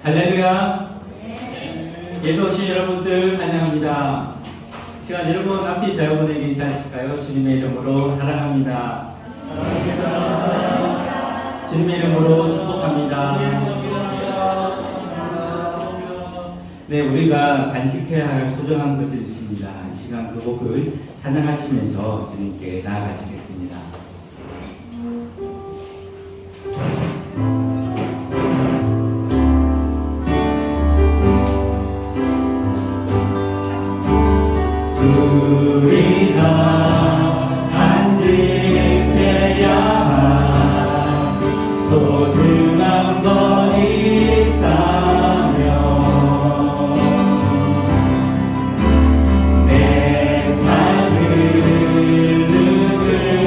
할렐루야. 예배 오신 여러분들 환영합니다. 시간 여러분 앞뒤 여러분에게 인사하실까요? 주님의 이름으로 사랑합니다. 주님의 이름으로 축복합니다. 네, 우리가 간직해야 할 소중한 것들이 있습니다. 이 시간 그 곡을 찬양하시면서 주님께 나아가시겠습니다. 우리가 간직해야 할 소중한 것 있다면 내 삶을 누그러뜨리는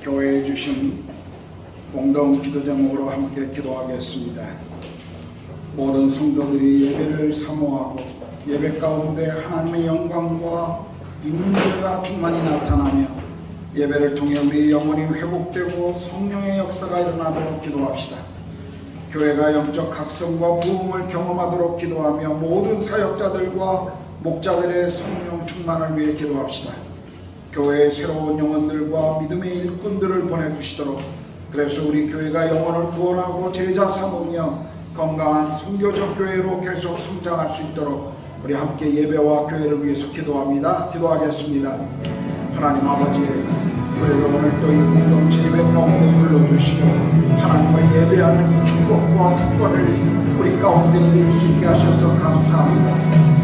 교회에 주신 공동 기도 제목으로 함께 기도하겠습니다. 모든 성도들이 예배를 사모하고 예배 가운데 하나님의 영광과 임재가 충만히 나타나며 예배를 통해 우리 영혼이 회복되고 성령의 역사가 일어나도록 기도합시다. 교회가 영적 각성과 부흥을 경험하도록 기도하며 모든 사역자들과 목자들의 성령 충만을 위해 기도합시다. 교회의 새로운 영혼들과 믿음의 일꾼들을 보내주시도록, 그래서 우리 교회가 영혼을 구원하고 제자 삼으며 건강한 선교적 교회로 계속 성장할 수 있도록 우리 함께 예배와 교회를 위해서 기도합니다. 기도하겠습니다. 하나님 아버지, 우리를 오늘 또 이 공동체 예배 가운데 불러주시고 하나님을 예배하는 이 축복과 특권을 우리 가운데 누릴 수 있게 하셔서 감사합니다.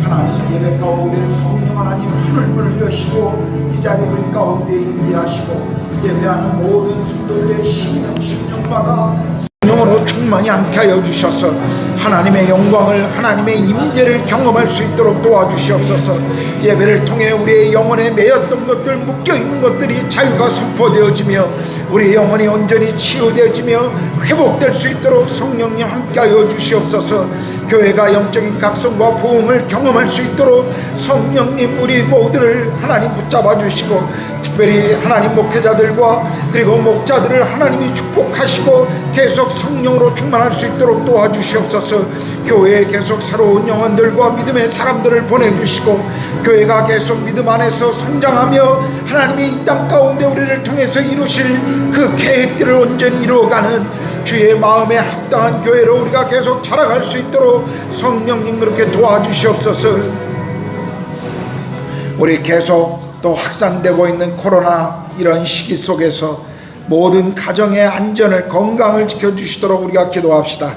하나님, 예배 가운데 성령 하나님 하늘문을 여시고 이 자리 우리 가운데 임재하시고 예배하는 모든 성도들의 심령마다 성령으로 충만히 함께 하여 주셔서 하나님의 영광을, 하나님의 임재를 경험할 수 있도록 도와주시옵소서. 예배를 통해 우리의 영혼에 매였던 것들, 묶여있는 것들이 자유가 선포되어지며 우리 영혼이 온전히 치유되어지며 회복될 수 있도록 성령님 함께하여 주시옵소서. 교회가 영적인 각성과 부흥을 경험할 수 있도록 성령님 우리 모두를 하나님 붙잡아 주시고, 특별히 하나님 목회자들과 그리고 목자들을 하나님이 축복하시고 계속 성령으로 충만할 수 있도록 도와주시옵소서. 교회에 계속 새로운 영혼들과 믿음의 사람들을 보내주시고 교회가 계속 믿음 안에서 성장하며 하나님이 이 땅 가운데 우리를 통해서 이루실 그 계획들을 온전히 이루어가는 주의 마음에 합당한 교회로 우리가 계속 자라갈 수 있도록 성령님 그렇게 도와주시옵소서. 우리 계속 또 확산되고 있는 코로나 이런 시기 속에서 모든 가정의 안전을, 건강을 지켜주시도록 우리가 기도합시다.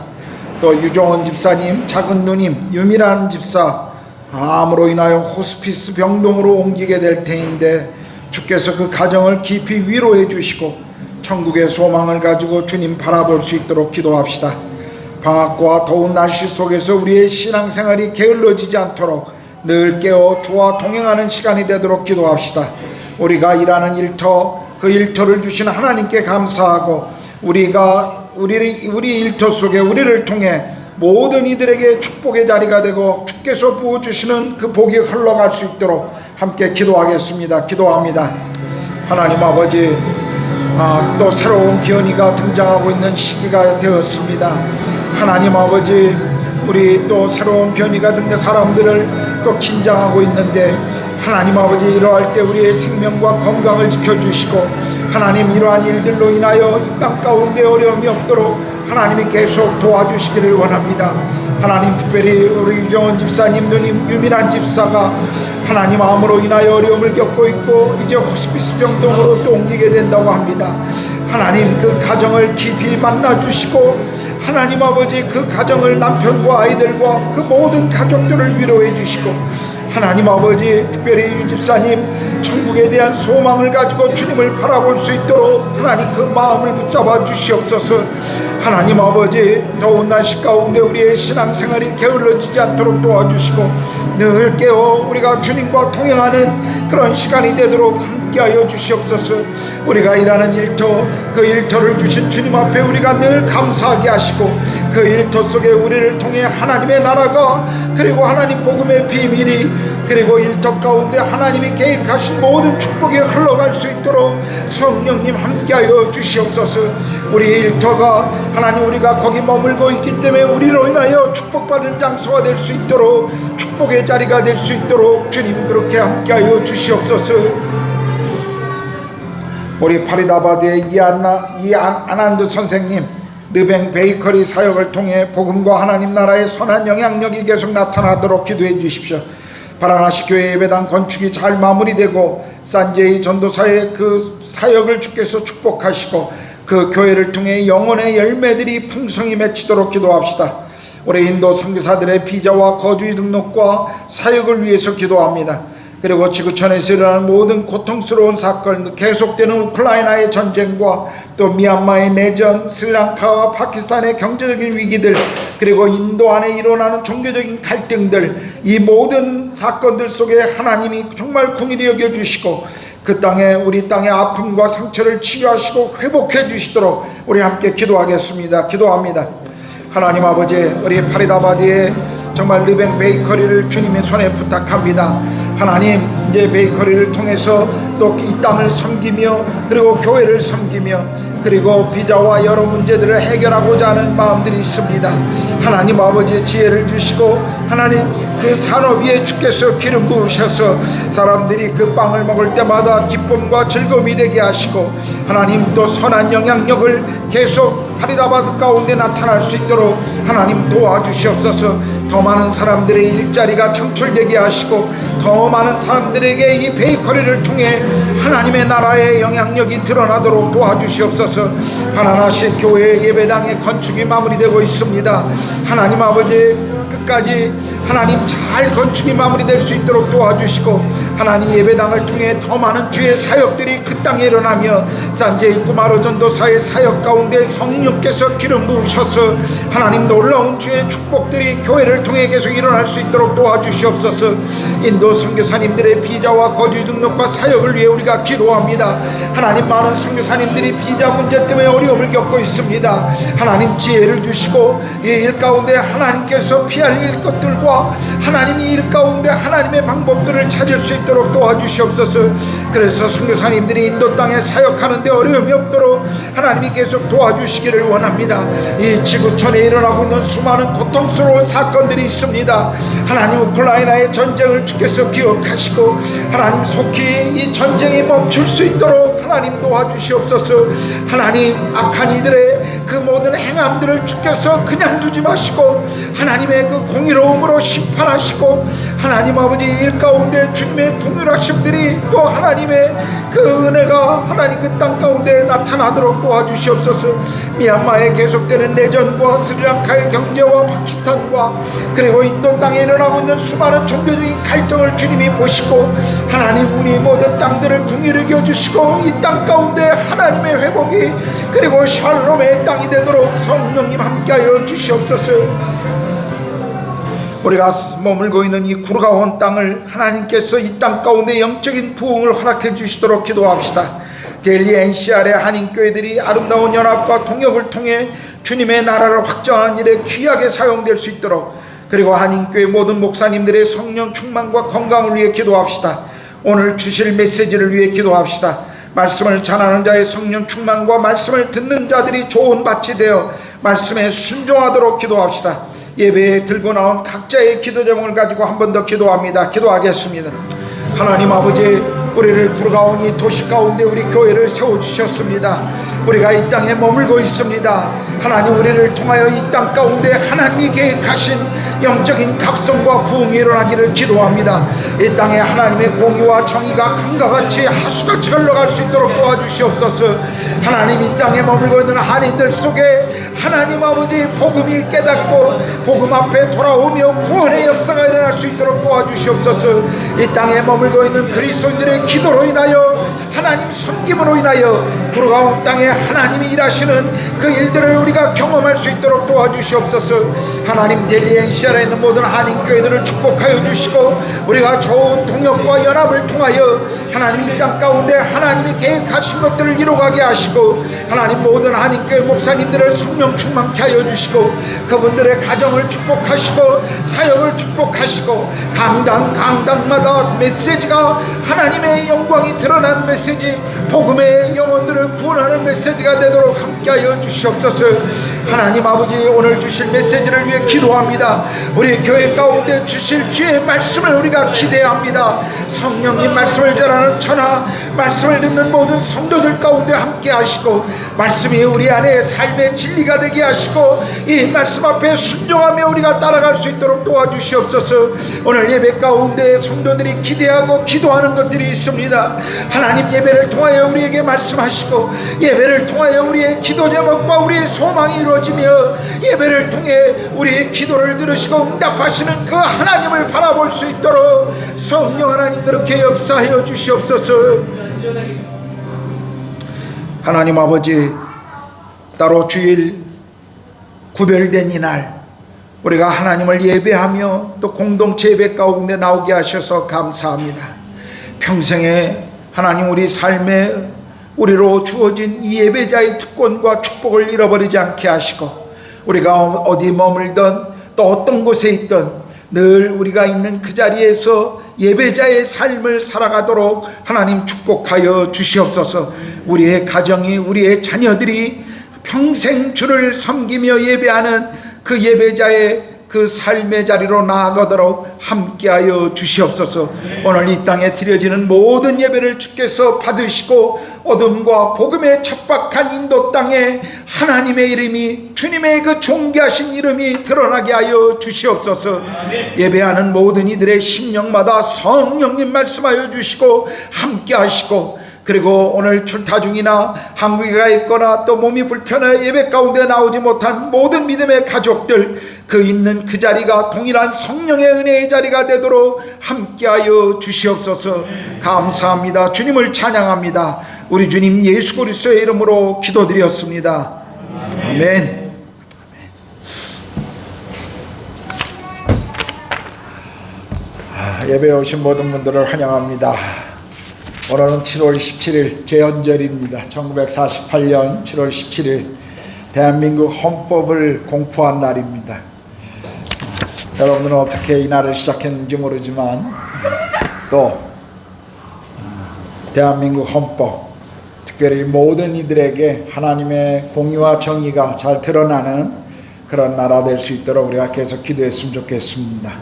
또 유종원 집사님, 작은 누님, 유미란 집사 암으로 인하여 호스피스 병동으로 옮기게 될 테인데 주께서 그 가정을 깊이 위로해 주시고 천국의 소망을 가지고 주님 바라볼 수 있도록 기도합시다. 방학과 더운 날씨 속에서 우리의 신앙생활이 게을러지지 않도록 늘 깨어 주와 동행하는 시간이 되도록 기도합시다. 우리가 일하는 일터, 그 일터를 주신 하나님께 감사하고 우리 일터 속에 우리를 통해 모든 이들에게 축복의 자리가 되고 주께서 부어주시는 그 복이 흘러갈 수 있도록 함께 기도하겠습니다. 기도합니다. 하나님 아버지, 또 새로운 변이가 등장하고 있는 시기가 되었습니다. 하나님 아버지, 우리 또 새로운 변이가 등장 사람들을 또 긴장하고 있는데 하나님 아버지, 이러할 때 우리의 생명과 건강을 지켜주시고 하나님, 이러한 일들로 인하여 이 땅 가운데 어려움이 없도록 하나님이 계속 도와주시기를 원합니다. 하나님, 특별히 우리 유정원 집사님, 누님, 유민한 집사가 하나님 암으로 인하여 어려움을 겪고 있고 이제 호스피스 병동으로 또 옮기게 된다고 합니다. 하나님, 그 가정을 깊이 만나주시고 하나님 아버지, 그 가정을, 남편과 아이들과 그 모든 가족들을 위로해 주시고 하나님 아버지, 특별히 유 집사님 천국에 대한 소망을 가지고 주님을 바라볼 수 있도록 하나님 그 마음을 붙잡아 주시옵소서. 하나님 아버지, 더운 날씨 가운데 우리의 신앙생활이 게을러지지 않도록 도와주시고 늘 깨어 우리가 주님과 통행하는 그런 시간이 되도록 함께하여 주시옵소서. 우리가 일하는 일터, 그 일터를 주신 주님 앞에 우리가 늘 감사하게 하시고 그 일터 속에 우리를 통해 하나님의 나라가, 그리고 하나님 복음의 비밀이, 그리고 일터 가운데 하나님이 계획하신 모든 축복이 흘러갈 수 있도록 성령님 함께하여 주시옵소서. 우리 일터가 하나님, 우리가 거기 머물고 있기 때문에 우리로 인하여 축복받은 장소가 될 수 있도록, 축복의 자리가 될 수 있도록 주님 그렇게 함께하여 주시옵소서. 우리 파리다바드의 아난드 선생님, 느뱅 베이커리 사역을 통해 복음과 하나님 나라의 선한 영향력이 계속 나타나도록 기도해 주십시오. 바라나시 교회 예배당 건축이 잘 마무리되고 산제이 전도사의 그 사역을 주께서 축복하시고 그 교회를 통해 영혼의 열매들이 풍성히 맺히도록 기도합시다. 우리 인도 선교사들의 비자와 거주 등록과 사역을 위해서 기도합니다. 그리고 지구촌에서 일어나는 모든 고통스러운 사건, 계속되는 우크라이나의 전쟁과 또 미얀마의 내전, 스리랑카와 파키스탄의 경제적인 위기들, 그리고 인도 안에 일어나는 종교적인 갈등들, 이 모든 사건들 속에 하나님이 정말 긍휼히 여겨주시고 그 땅에, 우리 땅의 아픔과 상처를 치유하시고 회복해 주시도록 우리 함께 기도하겠습니다. 기도합니다. 하나님 아버지, 우리 파리다바디의 정말 르뱅 베이커리를 주님의 손에 부탁합니다. 하나님, 이제 베이커리를 통해서 또 이 땅을 섬기며 그리고 교회를 섬기며 그리고 비자와 여러 문제들을 해결하고자 하는 마음들이 있습니다. 하나님 아버지, 지혜를 주시고 하나님 그 산업 위에 주께서 기름 부으셔서 사람들이 그 빵을 먹을 때마다 기쁨과 즐거움이 되게 하시고 하나님 또 선한 영향력을 계속 파리다바드 가운데 나타날 수 있도록 하나님 도와주시옵소서. 더 많은 사람들의 일자리가 창출되게 하시고 더 많은 사람들에게 이 베이커리를 통해 하나님의 나라의 영향력이 드러나도록 도와주시옵소서. 가난하신 교회 예배당의 건축이 마무리되고 있습니다. 하나님 아버지, 끝까지 하나님 잘 건축이 마무리될 수 있도록 도와주시고 하나님 예배당을 통해 더 많은 주의 사역들이 그 땅에 일어나며 산제이 구마로 전도사의 사역 가운데 성령께서 기름 부으셔서 하나님 놀라운 주의 축복들이 교회를 통해 계속 일어날 수 있도록 도와주시옵소서. 인도 선교사님들의 비자와 거주 등록과 사역을 위해 우리가 기도합니다. 하나님, 많은 선교사님들이 비자 문제 때문에 어려움을 겪고 있습니다. 하나님 지혜를 주시고 이 일 가운데 하나님께서 피할 일 것들과 하나님이 일 가운데 하나님의 방법들을 찾을 수 있도록 도와주시옵소서. 그래서 선교사님들이 인도 땅에 사역하는데 어려움이 없도록 하나님이 계속 도와주시기를 원합니다. 이 지구촌에 일어나고 있는 수많은 고통스러운 사건들이 있습니다. 하나님, 우크라이나의 전쟁을 주께서 기억하시고 하나님 속히 이 전쟁이 멈출 수 있도록 하나님 도와주시옵소서. 하나님, 악한 이들의 그 모든 행함들을 주께서 그냥 두지 마시고 하나님의 그 공의로움으로 심판하시고 하나님 아버지, 일 가운데 주님의 궁휼하심들이 또 하나님의 그 은혜가 하나님 그 땅 가운데 나타나도록 도와주시옵소서. 미얀마에 계속되는 내전과 스리랑카의 경제와 파키스탄과 그리고 인도 땅에 일어나고 있는 수많은 종교적인 갈등을 주님이 보시고 하나님, 우리 모든 땅들을 긍휼히 여겨주시고 이 땅 가운데 하나님의 회복이 그리고 샬롬의 땅이 되도록 성령님 함께하여 주시옵소서. 우리가 머물고 있는 이 구르가온 땅을 하나님께서 이 땅 가운데 영적인 부흥을 허락해 주시도록 기도합시다. 델리 NCR의 한인교회들이 아름다운 연합과 동역을 통해 주님의 나라를 확장하는 일에 귀하게 사용될 수 있도록, 그리고 한인교회 모든 목사님들의 성령 충만과 건강을 위해 기도합시다. 오늘 주실 메시지를 위해 기도합시다. 말씀을 전하는 자의 성령 충만과 말씀을 듣는 자들이 좋은 밭이 되어 말씀에 순종하도록 기도합시다. 예배에 들고 나온 각자의 기도 제목을 가지고 한 번 더 기도합니다. 기도하겠습니다. 하나님 아버지, 우리를 구르가온 이 도시 가운데 우리 교회를 세워주셨습니다. 우리가 이 땅에 머물고 있습니다. 하나님, 우리를 통하여 이 땅 가운데 하나님이 계획하신 영적인 각성과 부흥이 일어나기를 기도합니다. 이 땅에 하나님의 공의와 정의가 금과 같이 하수같이 흘러갈 수 있도록 도와주시옵소서. 하나님, 이 땅에 머물고 있는 한인들 속에 하나님 아버지, 복음이 깨닫고 복음 앞에 돌아오며 구원의 역사가 일어날 수 있도록 도와주시옵소서. 이 땅에 머물고 있는 그리스도인들의 기도로 인하여 하나님 섬김으로 인하여 구르가온 땅에 하나님이 일하시는 그 일들을 우리가 경험할 수 있도록 도와주시옵소서. 하나님, 델리 NCR에 있는 모든 한인교회들을 축복하여 주시고 우리가 좋은 동역과 연합을 통하여 하나님 이 땅 가운데 하나님이 계획하신 것들을 이루어가게 하시고 하나님, 모든 한인교회 목사님들을 성령 충만케 하여 주시고 그분들의 가정을 축복하시고 사역을 축복하시고 강당마다 메시지가 하나님의 영광이 드러나는 메시지, 복음의 영혼들을 구원하는 메시지가 되도록 함께하여 주시옵소서. 하나님 아버지, 오늘 주실 메시지를 위해 기도합니다. 우리 교회 가운데 주실 주의 말씀을 우리가 기대합니다. 성령님 말씀을 전하는 천하, 말씀을 듣는 모든 성도들 가운데 함께 하시고 말씀이 우리 안에 삶의 진리가 되게 하시고 이 말씀 앞에 순종하며 우리가 따라갈 수 있도록 도와주시옵소서. 오늘 예배 가운데 성도들이 기대하고 기도하는 것들이 있습니다. 하나님, 예배를 통하여 우리에게 말씀하시고 예배를 통하여 우리의 기도 제목과 우리의 소망이 이루어지며 예배를 통해 우리의 기도를 들으시고 응답하시는 그 하나님을 바라볼 수 있도록 성령 하나님 그렇게 역사하여 주시옵소서. 하나님 아버지, 따로 주일 구별된 이날 우리가 하나님을 예배하며 또 공동체 예배 가운데 나오게 하셔서 감사합니다. 평생에 하나님 우리 삶에 우리로 주어진 이 예배자의 특권과 축복을 잃어버리지 않게 하시고 우리가 어디 머물든 또 어떤 곳에 있든 늘 우리가 있는 그 자리에서 예배자의 삶을 살아가도록 하나님 축복하여 주시옵소서. 우리의 가정이, 우리의 자녀들이 평생 주를 섬기며 예배하는 그 예배자의 그 삶의 자리로 나아가도록 함께하여 주시옵소서. 오늘 이 땅에 드려지는 모든 예배를 주께서 받으시고 어둠과 복음의 척박한 인도 땅에 하나님의 이름이, 주님의 그 존귀하신 이름이 드러나게 하여 주시옵소서. 예배하는 모든 이들의 심령마다 성령님 말씀하여 주시고 함께하시고, 그리고 오늘 출타 중이나 한국에 가 있거나 또 몸이 불편해 예배 가운데 나오지 못한 모든 믿음의 가족들, 그 있는 그 자리가 동일한 성령의 은혜의 자리가 되도록 함께하여 주시옵소서. 감사합니다. 주님을 찬양합니다. 우리 주님 예수 그리스도의 이름으로 기도드렸습니다. 아멘. 예배에 오신 모든 분들을 환영합니다. 오늘은 7월 17일 제헌절입니다. 1948년 7월 17일 대한민국 헌법을 공포한 날입니다. 여러분은 어떻게 이 날을 시작했는지 모르지만 또 대한민국 헌법, 특별히 모든 이들에게 하나님의 공의와 정의가 잘 드러나는 그런 나라 될 수 있도록 우리가 계속 기도했으면 좋겠습니다.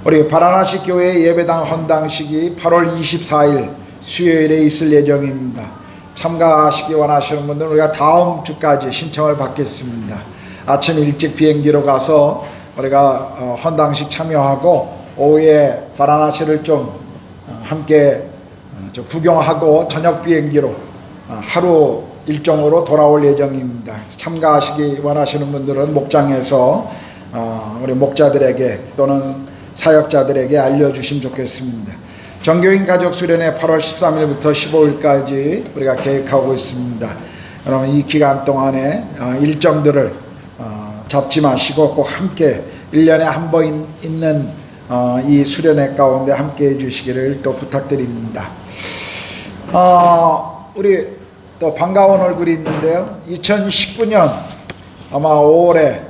우리 바라나시 교회 예배당 헌당식이 8월 24일 수요일에 있을 예정입니다. 참가하시기 원하시는 분들은 우리가 다음 주까지 신청을 받겠습니다. 아침 일찍 비행기로 가서 우리가 헌당식 참여하고 오후에 바라나시를 좀 함께 구경하고 저녁 비행기로 하루 일정으로 돌아올 예정입니다. 참가하시기 원하시는 분들은 목장에서 우리 목자들에게 또는 사역자들에게 알려주시면 좋겠습니다. 정교인 가족 수련회 8월 13일부터 15일까지 우리가 계획하고 있습니다. 여러분 이 기간 동안에 일정들을 잡지 마시고 꼭 함께 1년에 한 번 있는 이 수련회 가운데 함께 해주시기를 또 부탁드립니다. 우리 또 반가운 얼굴이 있는데요. 2019년 아마 5월에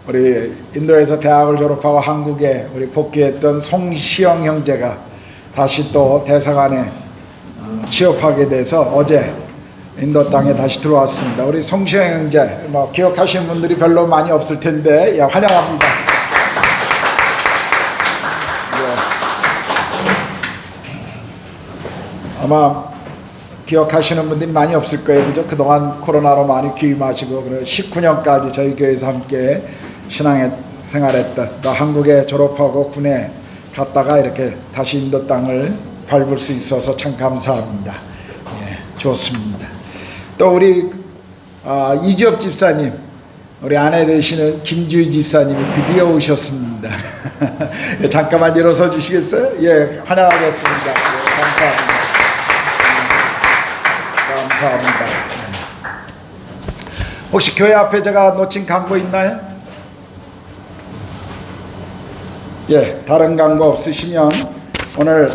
우리 인도에서 대학을 졸업하고 한국에 우리 복귀했던 송시영 형제가 다시 또 대사관에 취업하게 돼서 어제 인도 땅에 다시 들어왔습니다. 우리 송시영 형제 뭐 기억하시는 분들이 별로 많이 없을 텐데 예, 환영합니다. 예. 아마 기억하시는 분들이 많이 없을 거예요. 그죠? 그동안 코로나로 많이 귀임하시고 19년까지 저희 교회에서 함께 신앙에 생활했던 또 한국에 졸업하고 군에 갔다가 이렇게 다시 인도 땅을 밟을 수 있어서 참 감사합니다. 예, 좋습니다. 또 우리 이지엽 집사님, 우리 아내 되시는 김주희 집사님이 드디어 오셨습니다. 잠깐만 일어서 주시겠어요? 예, 환영하겠습니다. 예, 감사합니다. 감사합니다. 혹시 교회 앞에 제가 놓친 광고 있나요? 예, 다른 광고 없으시면 오늘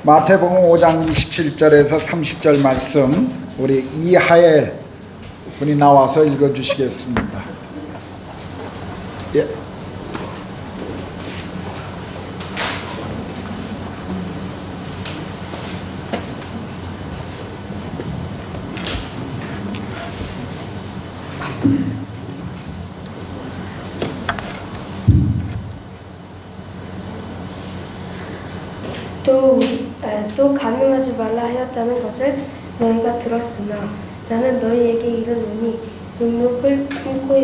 마태복음 5장 27절에서 30절 말씀 우리 이하엘 분이 나와서 읽어주시겠습니다. 예. 또 간음하지 말라 하였다는 것을 너희가 들었으나 나는 너희에게 이르노니 눈목을 품고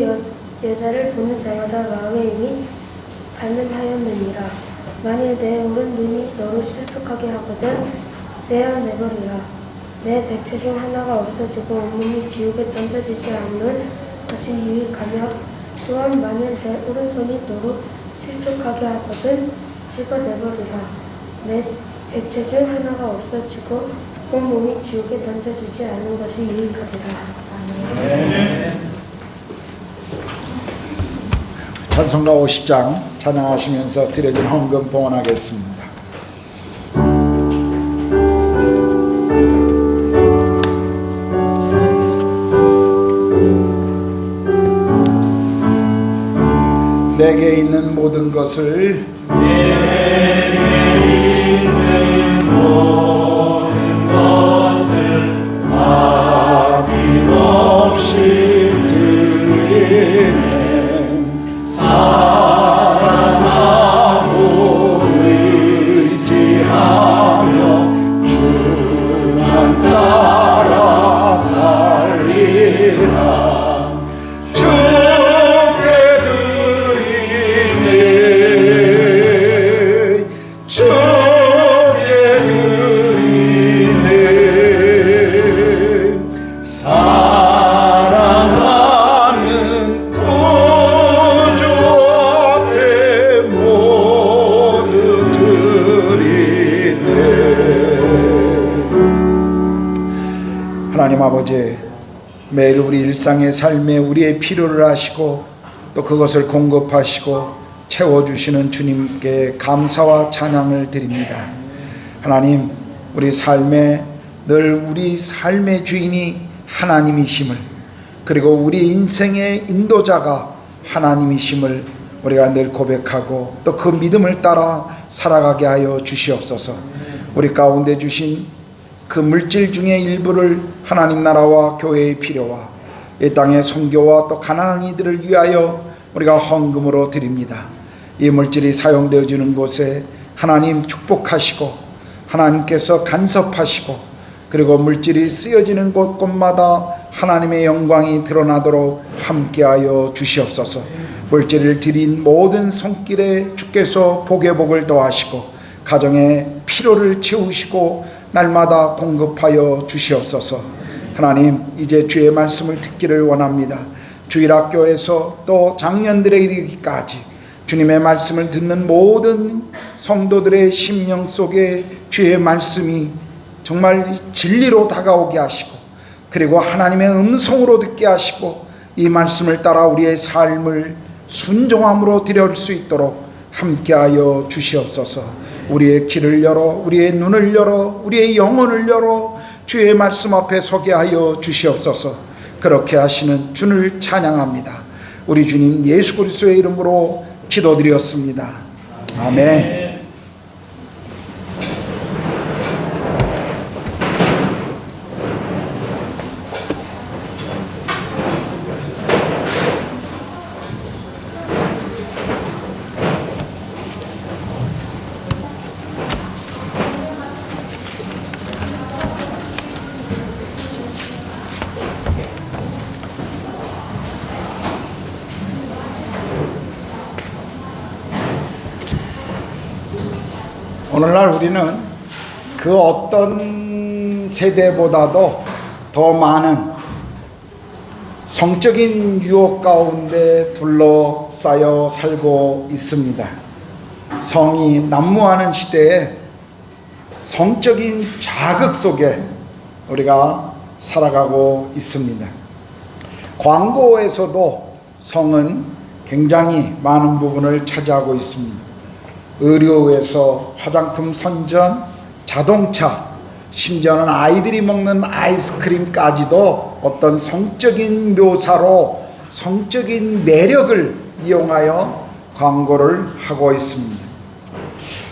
여자를 보는 자마다 마음에 이미 간음하였느니라. 만일 내 오른 눈이 너로 실족하게 하거든 떼어내버리라. 내 백체 중 하나가 없어지고 온몸이 지옥에 던져지지 않는 것이 유익하며 또한 만일 내 오른손이 너로 실족하게 하거든 집어내버리라. 내 액체 중 하나가 없어지고 온몸이 지옥에 던져지지 않는 것이 유익하리라. 아멘. 찬송가 50장 찬양하시면서 드려진 헌금 봉헌하겠습니다. 내게 있는 모든 것을 아낌없이 드리네. 사랑하고 의지하며 주만 따라 살리라. 주께 드리네. 주께 드리네. 사랑하는 구주 앞에 모두 드리네. 하나님 아버지, 매일 우리 일상의 삶에 우리의 필요를 아시고 또 그것을 공급하시고 채워주시는 주님께 감사와 찬양을 드립니다. 하나님, 우리 삶에 늘 우리 삶의 주인이 하나님이심을, 그리고 우리 인생의 인도자가 하나님이심을 우리가 늘 고백하고 또 그 믿음을 따라 살아가게 하여 주시옵소서. 우리 가운데 주신 그 물질 중의 일부를 하나님 나라와 교회의 필요와 이 땅의 선교와 또 가난한 이들을 위하여 우리가 헌금으로 드립니다. 이 물질이 사용되어지는 곳에 하나님 축복하시고 하나님께서 간섭하시고 그리고 물질이 쓰여지는 곳곳마다 하나님의 영광이 드러나도록 함께하여 주시옵소서. 물질을 드린 모든 손길에 주께서 복의 복을 더하시고 가정의 필요를 채우시고 날마다 공급하여 주시옵소서. 하나님, 이제 주의 말씀을 듣기를 원합니다. 주일학교에서 또 장년들에 이르기까지 주님의 말씀을 듣는 모든 성도들의 심령 속에 주의 말씀이 정말 진리로 다가오게 하시고 그리고 하나님의 음성으로 듣게 하시고 이 말씀을 따라 우리의 삶을 순종함으로 드릴 수 있도록 함께하여 주시옵소서. 우리의 귀를 열어 우리의 눈을 열어 우리의 영혼을 열어 주의 말씀 앞에 서게 하여 주시옵소서. 그렇게 하시는 주를 찬양합니다. 우리 주님 예수 그리스도의 이름으로 기도드렸습니다. 아멘. 오늘날 우리는 그 어떤 세대보다도 더 많은 성적인 유혹 가운데 둘러싸여 살고 있습니다. 성이 난무하는 시대에 성적인 자극 속에 우리가 살아가고 있습니다. 광고에서도 성은 굉장히 많은 부분을 차지하고 있습니다. 의류에서 화장품 선전, 자동차, 심지어는 아이들이 먹는 아이스크림까지도 어떤 성적인 묘사로 성적인 매력을 이용하여 광고를 하고 있습니다.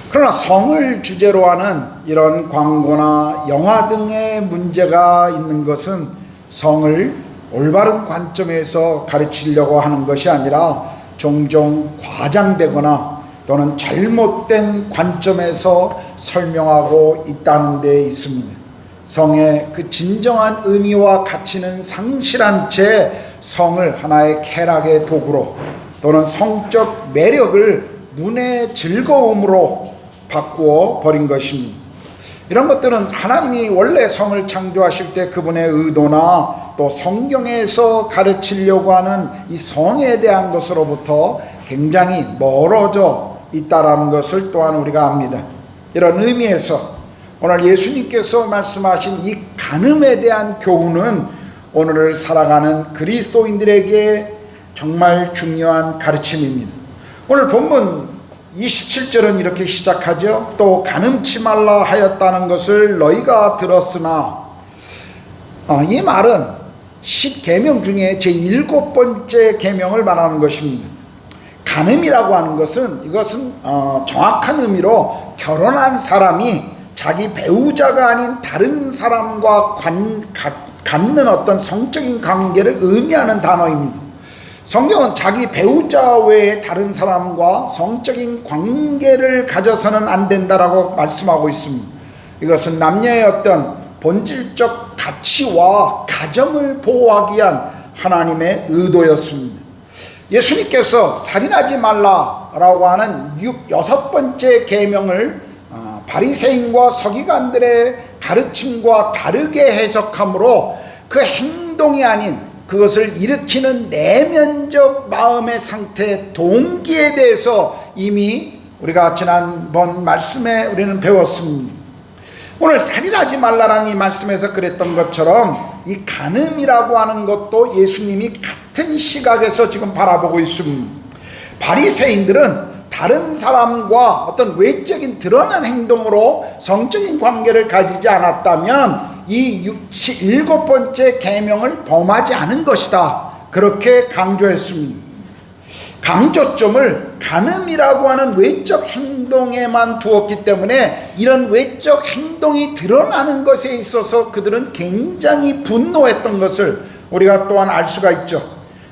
그러나 성을 주제로 하는 이런 광고나 영화 등의 문제가 있는 것은 성을 올바른 관점에서 가르치려고 하는 것이 아니라 종종 과장되거나 또는 잘못된 관점에서 설명하고 있다는 데 있습니다. 성의 그 진정한 의미와 가치는 상실한 채 성을 하나의 쾌락의 도구로 또는 성적 매력을 눈의 즐거움으로 바꾸어 버린 것입니다. 이런 것들은 하나님이 원래 성을 창조하실 때 그분의 의도나 또 성경에서 가르치려고 하는 이 성에 대한 것으로부터 굉장히 멀어져 있다라는 것을 또한 우리가 압니다. 이런 의미에서 오늘 예수님께서 말씀하신 이 간음에 대한 교훈은 오늘을 살아가는 그리스도인들에게 정말 중요한 가르침입니다. 오늘 본문 27절은 이렇게 시작하죠. 또 간음치 말라 하였다는 것을 너희가 들었으나, 이 말은 10계명 중에 제7번째 계명을 말하는 것입니다. 간음이라고 하는 것은 이것은 정확한 의미로 결혼한 사람이 자기 배우자가 아닌 다른 사람과 갖는 어떤 성적인 관계를 의미하는 단어입니다. 성경은 자기 배우자 외에 다른 사람과 성적인 관계를 가져서는 안 된다라고 말씀하고 있습니다. 이것은 남녀의 어떤 본질적 가치와 가정을 보호하기 위한 하나님의 의도였습니다. 예수님께서 살인하지 말라라고 하는 6번째 계명을 바리새인과 서기관들의 가르침과 다르게 해석함으로 그 행동이 아닌 그것을 일으키는 내면적 마음의 상태, 동기에 대해서 이미 우리가 지난번 말씀에 우리는 배웠습니다. 오늘 살인하지 말라라는 이 말씀에서 그랬던 것처럼 이 간음이라고 하는 것도 예수님이 같은 시각에서 지금 바라보고 있습니다. 바리새인들은 다른 사람과 어떤 외적인 드러난 행동으로 성적인 관계를 가지지 않았다면 이 7번째 계명을 범하지 않은 것이다, 그렇게 강조했습니다. 강조점을 간음이라고 하는 외적 행동에만 두었기 때문에 이런 외적 행동이 드러나는 것에 있어서 그들은 굉장히 분노했던 것을 우리가 또한 알 수가 있죠.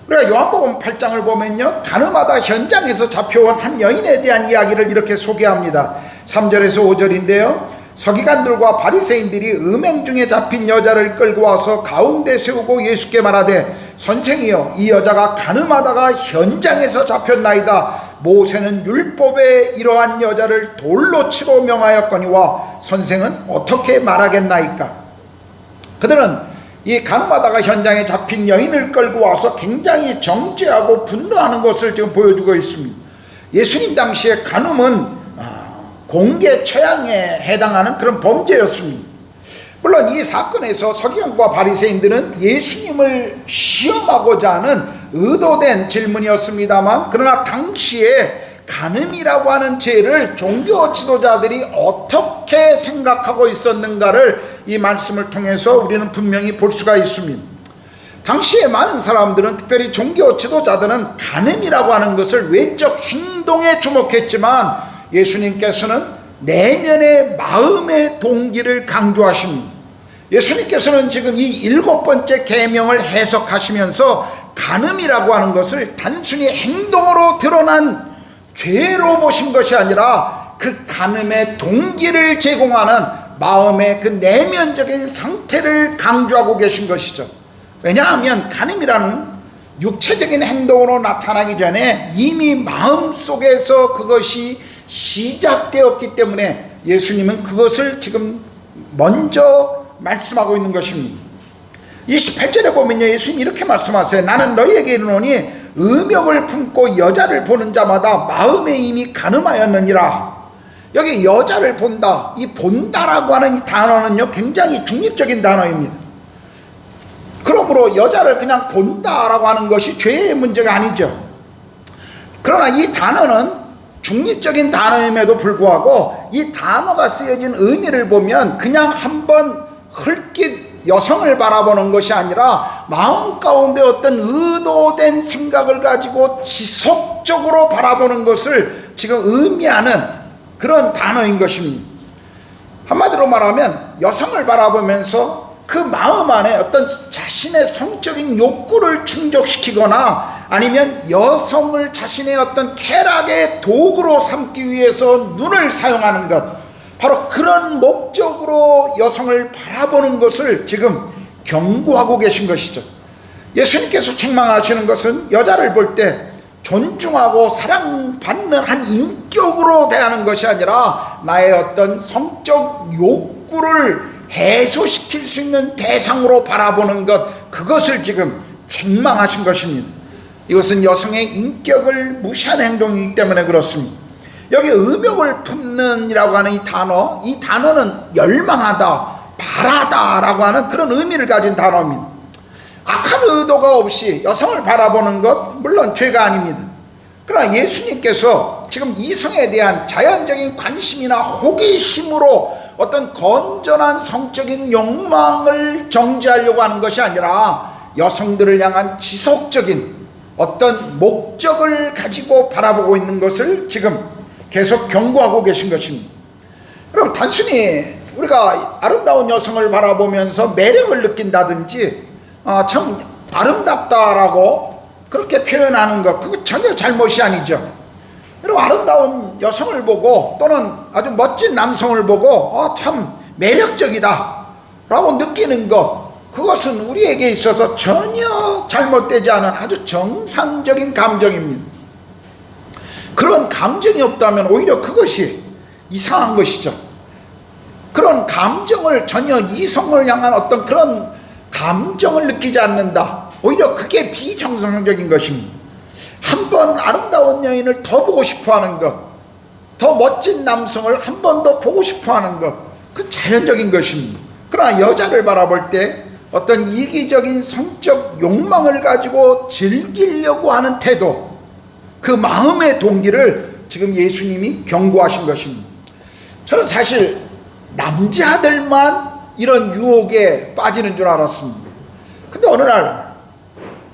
우리가 요한복음 8장을 보면요, 간음하다 현장에서 잡혀온 한 여인에 대한 이야기를 이렇게 소개합니다. 3절에서 5절인데요 서기관들과 바리새인들이 음행 중에 잡힌 여자를 끌고 와서 가운데 세우고 예수께 말하되, 선생이여, 이 여자가 간음하다가 현장에서 잡혔나이다. 모세는 율법에 이러한 여자를 돌로 치고 명하였거니와 선생은 어떻게 말하겠나이까. 그들은 이 간음하다가 현장에 잡힌 여인을 끌고 와서 굉장히 정죄하고 분노하는 것을 지금 보여주고 있습니다. 예수님 당시에 간음은 공개 처형에 해당하는 그런 범죄였습니다. 물론 이 사건에서 서기관과 바리새인들은 예수님을 시험하고자 하는 의도된 질문이었습니다만, 그러나 당시에 간음이라고 하는 죄를 종교 지도자들이 어떻게 생각하고 있었는가를 이 말씀을 통해서 우리는 분명히 볼 수가 있습니다. 당시에 많은 사람들은, 특별히 종교 지도자들은 간음이라고 하는 것을 외적 행동에 주목했지만 예수님께서는 내면의 마음의 동기를 강조하십니다. 예수님께서는 지금 이 7번째 계명을 해석하시면서 간음이라고 하는 것을 단순히 행동으로 드러난 죄로 보신 것이 아니라 그 간음의 동기를 제공하는 마음의 그 내면적인 상태를 강조하고 계신 것이죠. 왜냐하면 간음이라는 육체적인 행동으로 나타나기 전에 이미 마음속에서 그것이 시작되었기 때문에 예수님은 그것을 지금 먼저 말씀하고 있는 것입니다. 28절에 보면요, 예수님이 이렇게 말씀하세요. 나는 너희에게 이르노니 의명을 품고 여자를 보는 자마다 마음에 이미 간음하였느니라. 여기 여자를 본다, 이 본다라고 하는 이 단어는요 굉장히 중립적인 단어입니다. 그러므로 여자를 그냥 본다라고 하는 것이 죄의 문제가 아니죠. 그러나 이 단어는 중립적인 단어임에도 불구하고 이 단어가 쓰여진 의미를 보면 그냥 한번 흘낏 여성을 바라보는 것이 아니라 마음 가운데 어떤 의도된 생각을 가지고 지속적으로 바라보는 것을 지금 의미하는 그런 단어인 것입니다. 한마디로 말하면 여성을 바라보면서 그 마음 안에 어떤 자신의 성적인 욕구를 충족시키거나 아니면 여성을 자신의 어떤 쾌락의 도구로 삼기 위해서 눈을 사용하는 것, 바로 그런 목적으로 여성을 바라보는 것을 지금 경고하고 계신 것이죠. 예수님께서 책망하시는 것은 여자를 볼 때 존중하고 사랑받는 한 인격으로 대하는 것이 아니라 나의 어떤 성적 욕구를 해소시킬 수 있는 대상으로 바라보는 것, 그것을 지금 책망하신 것입니다. 이것은 여성의 인격을 무시하는 행동이기 때문에 그렇습니다. 여기 음욕을 품는이라고 하는 이 단어는 열망하다, 바라다라고 하는 그런 의미를 가진 단어입니다. 악한 의도가 없이 여성을 바라보는 것 물론 죄가 아닙니다. 그러나 예수님께서 지금 이성에 대한 자연적인 관심이나 호기심으로 어떤 건전한 성적인 욕망을 정지하려고 하는 것이 아니라 여성들을 향한 지속적인 어떤 목적을 가지고 바라보고 있는 것을 지금 계속 경고하고 계신 것입니다. 여러분, 단순히 우리가 아름다운 여성을 바라보면서 매력을 느낀다든지 참 아름답다라고 그렇게 표현하는 것, 그거 전혀 잘못이 아니죠. 여러분, 아름다운 여성을 보고 또는 아주 멋진 남성을 보고 참 매력적이다 라고 느끼는 것, 그것은 우리에게 있어서 전혀 잘못되지 않은 아주 정상적인 감정입니다. 그런 감정이 없다면 오히려 그것이 이상한 것이죠. 그런 감정을, 전혀 이성을 향한 어떤 그런 감정을 느끼지 않는다, 오히려 그게 비정상적인 것입니다. 한 번 아름다운 여인을 더 보고 싶어하는 것, 더 멋진 남성을 한 번 더 보고 싶어하는 것, 그 자연적인 것입니다. 그러나 여자를 바라볼 때 어떤 이기적인 성적 욕망을 가지고 즐기려고 하는 태도, 그 마음의 동기를 지금 예수님이 경고하신 것입니다. 저는 사실 남자들만 이런 유혹에 빠지는 줄 알았습니다. 근데 어느 날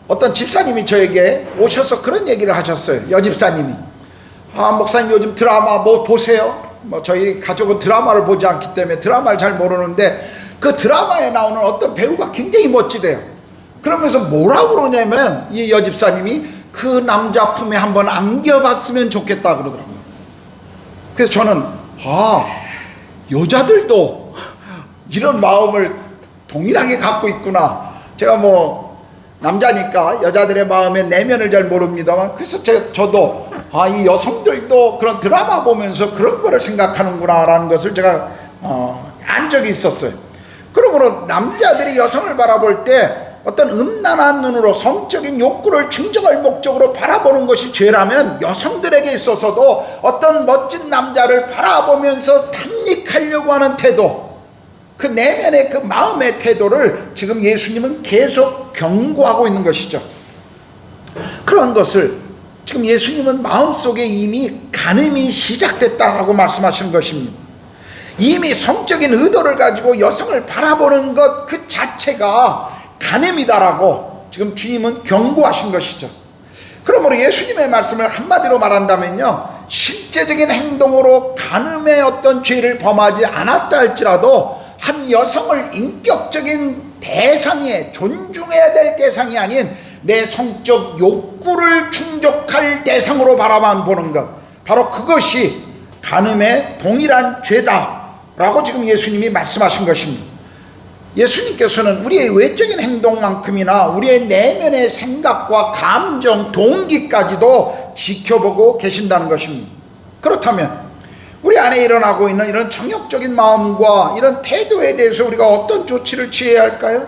어떤 집사님이 저에게 오셔서 그런 얘기를 하셨어요. 여집사님이, 목사님 요즘 드라마 뭐 보세요? 저희 가족은 드라마를 보지 않기 때문에 드라마를 잘 모르는데 그 드라마에 나오는 어떤 배우가 굉장히 멋지대요. 그러면서 뭐라고 그러냐면 이 여집사님이 그 남자 품에 한번 안겨봤으면 좋겠다 그러더라고요. 그래서 저는 여자들도 이런 마음을 동일하게 갖고 있구나. 제가 남자니까 여자들의 마음의 내면을 잘 모릅니다만, 그래서 저도 이 여성들도 그런 드라마 보면서 그런 거를 생각하는구나 라는 것을 제가 안 적이 있었어요. 그러므로 남자들이 여성을 바라볼 때 어떤 음란한 눈으로 성적인 욕구를 충족할 목적으로 바라보는 것이 죄라면, 여성들에게 있어서도 어떤 멋진 남자를 바라보면서 탐닉하려고 하는 태도, 그 내면의 그 마음의 태도를 지금 예수님은 계속 경고하고 있는 것이죠. 그런 것을 지금 예수님은 마음속에 이미 간음이 시작됐다라고 말씀하시는 것입니다. 이미 성적인 의도를 가지고 여성을 바라보는 것 그 자체가 간음이다라고 지금 주님은 경고하신 것이죠. 그러므로 예수님의 말씀을 한마디로 말한다면요, 실제적인 행동으로 간음의 어떤 죄를 범하지 않았다 할지라도 한 여성을 인격적인 대상에, 존중해야 될 대상이 아닌 내 성적 욕구를 충족할 대상으로 바라만 보는 것, 바로 그것이 간음의 동일한 죄다라고 지금 예수님이 말씀하신 것입니다. 예수님께서는 우리의 외적인 행동만큼이나 우리의 내면의 생각과 감정, 동기까지도 지켜보고 계신다는 것입니다. 그렇다면 우리 안에 일어나고 있는 이런 정욕적인 마음과 이런 태도에 대해서 우리가 어떤 조치를 취해야 할까요?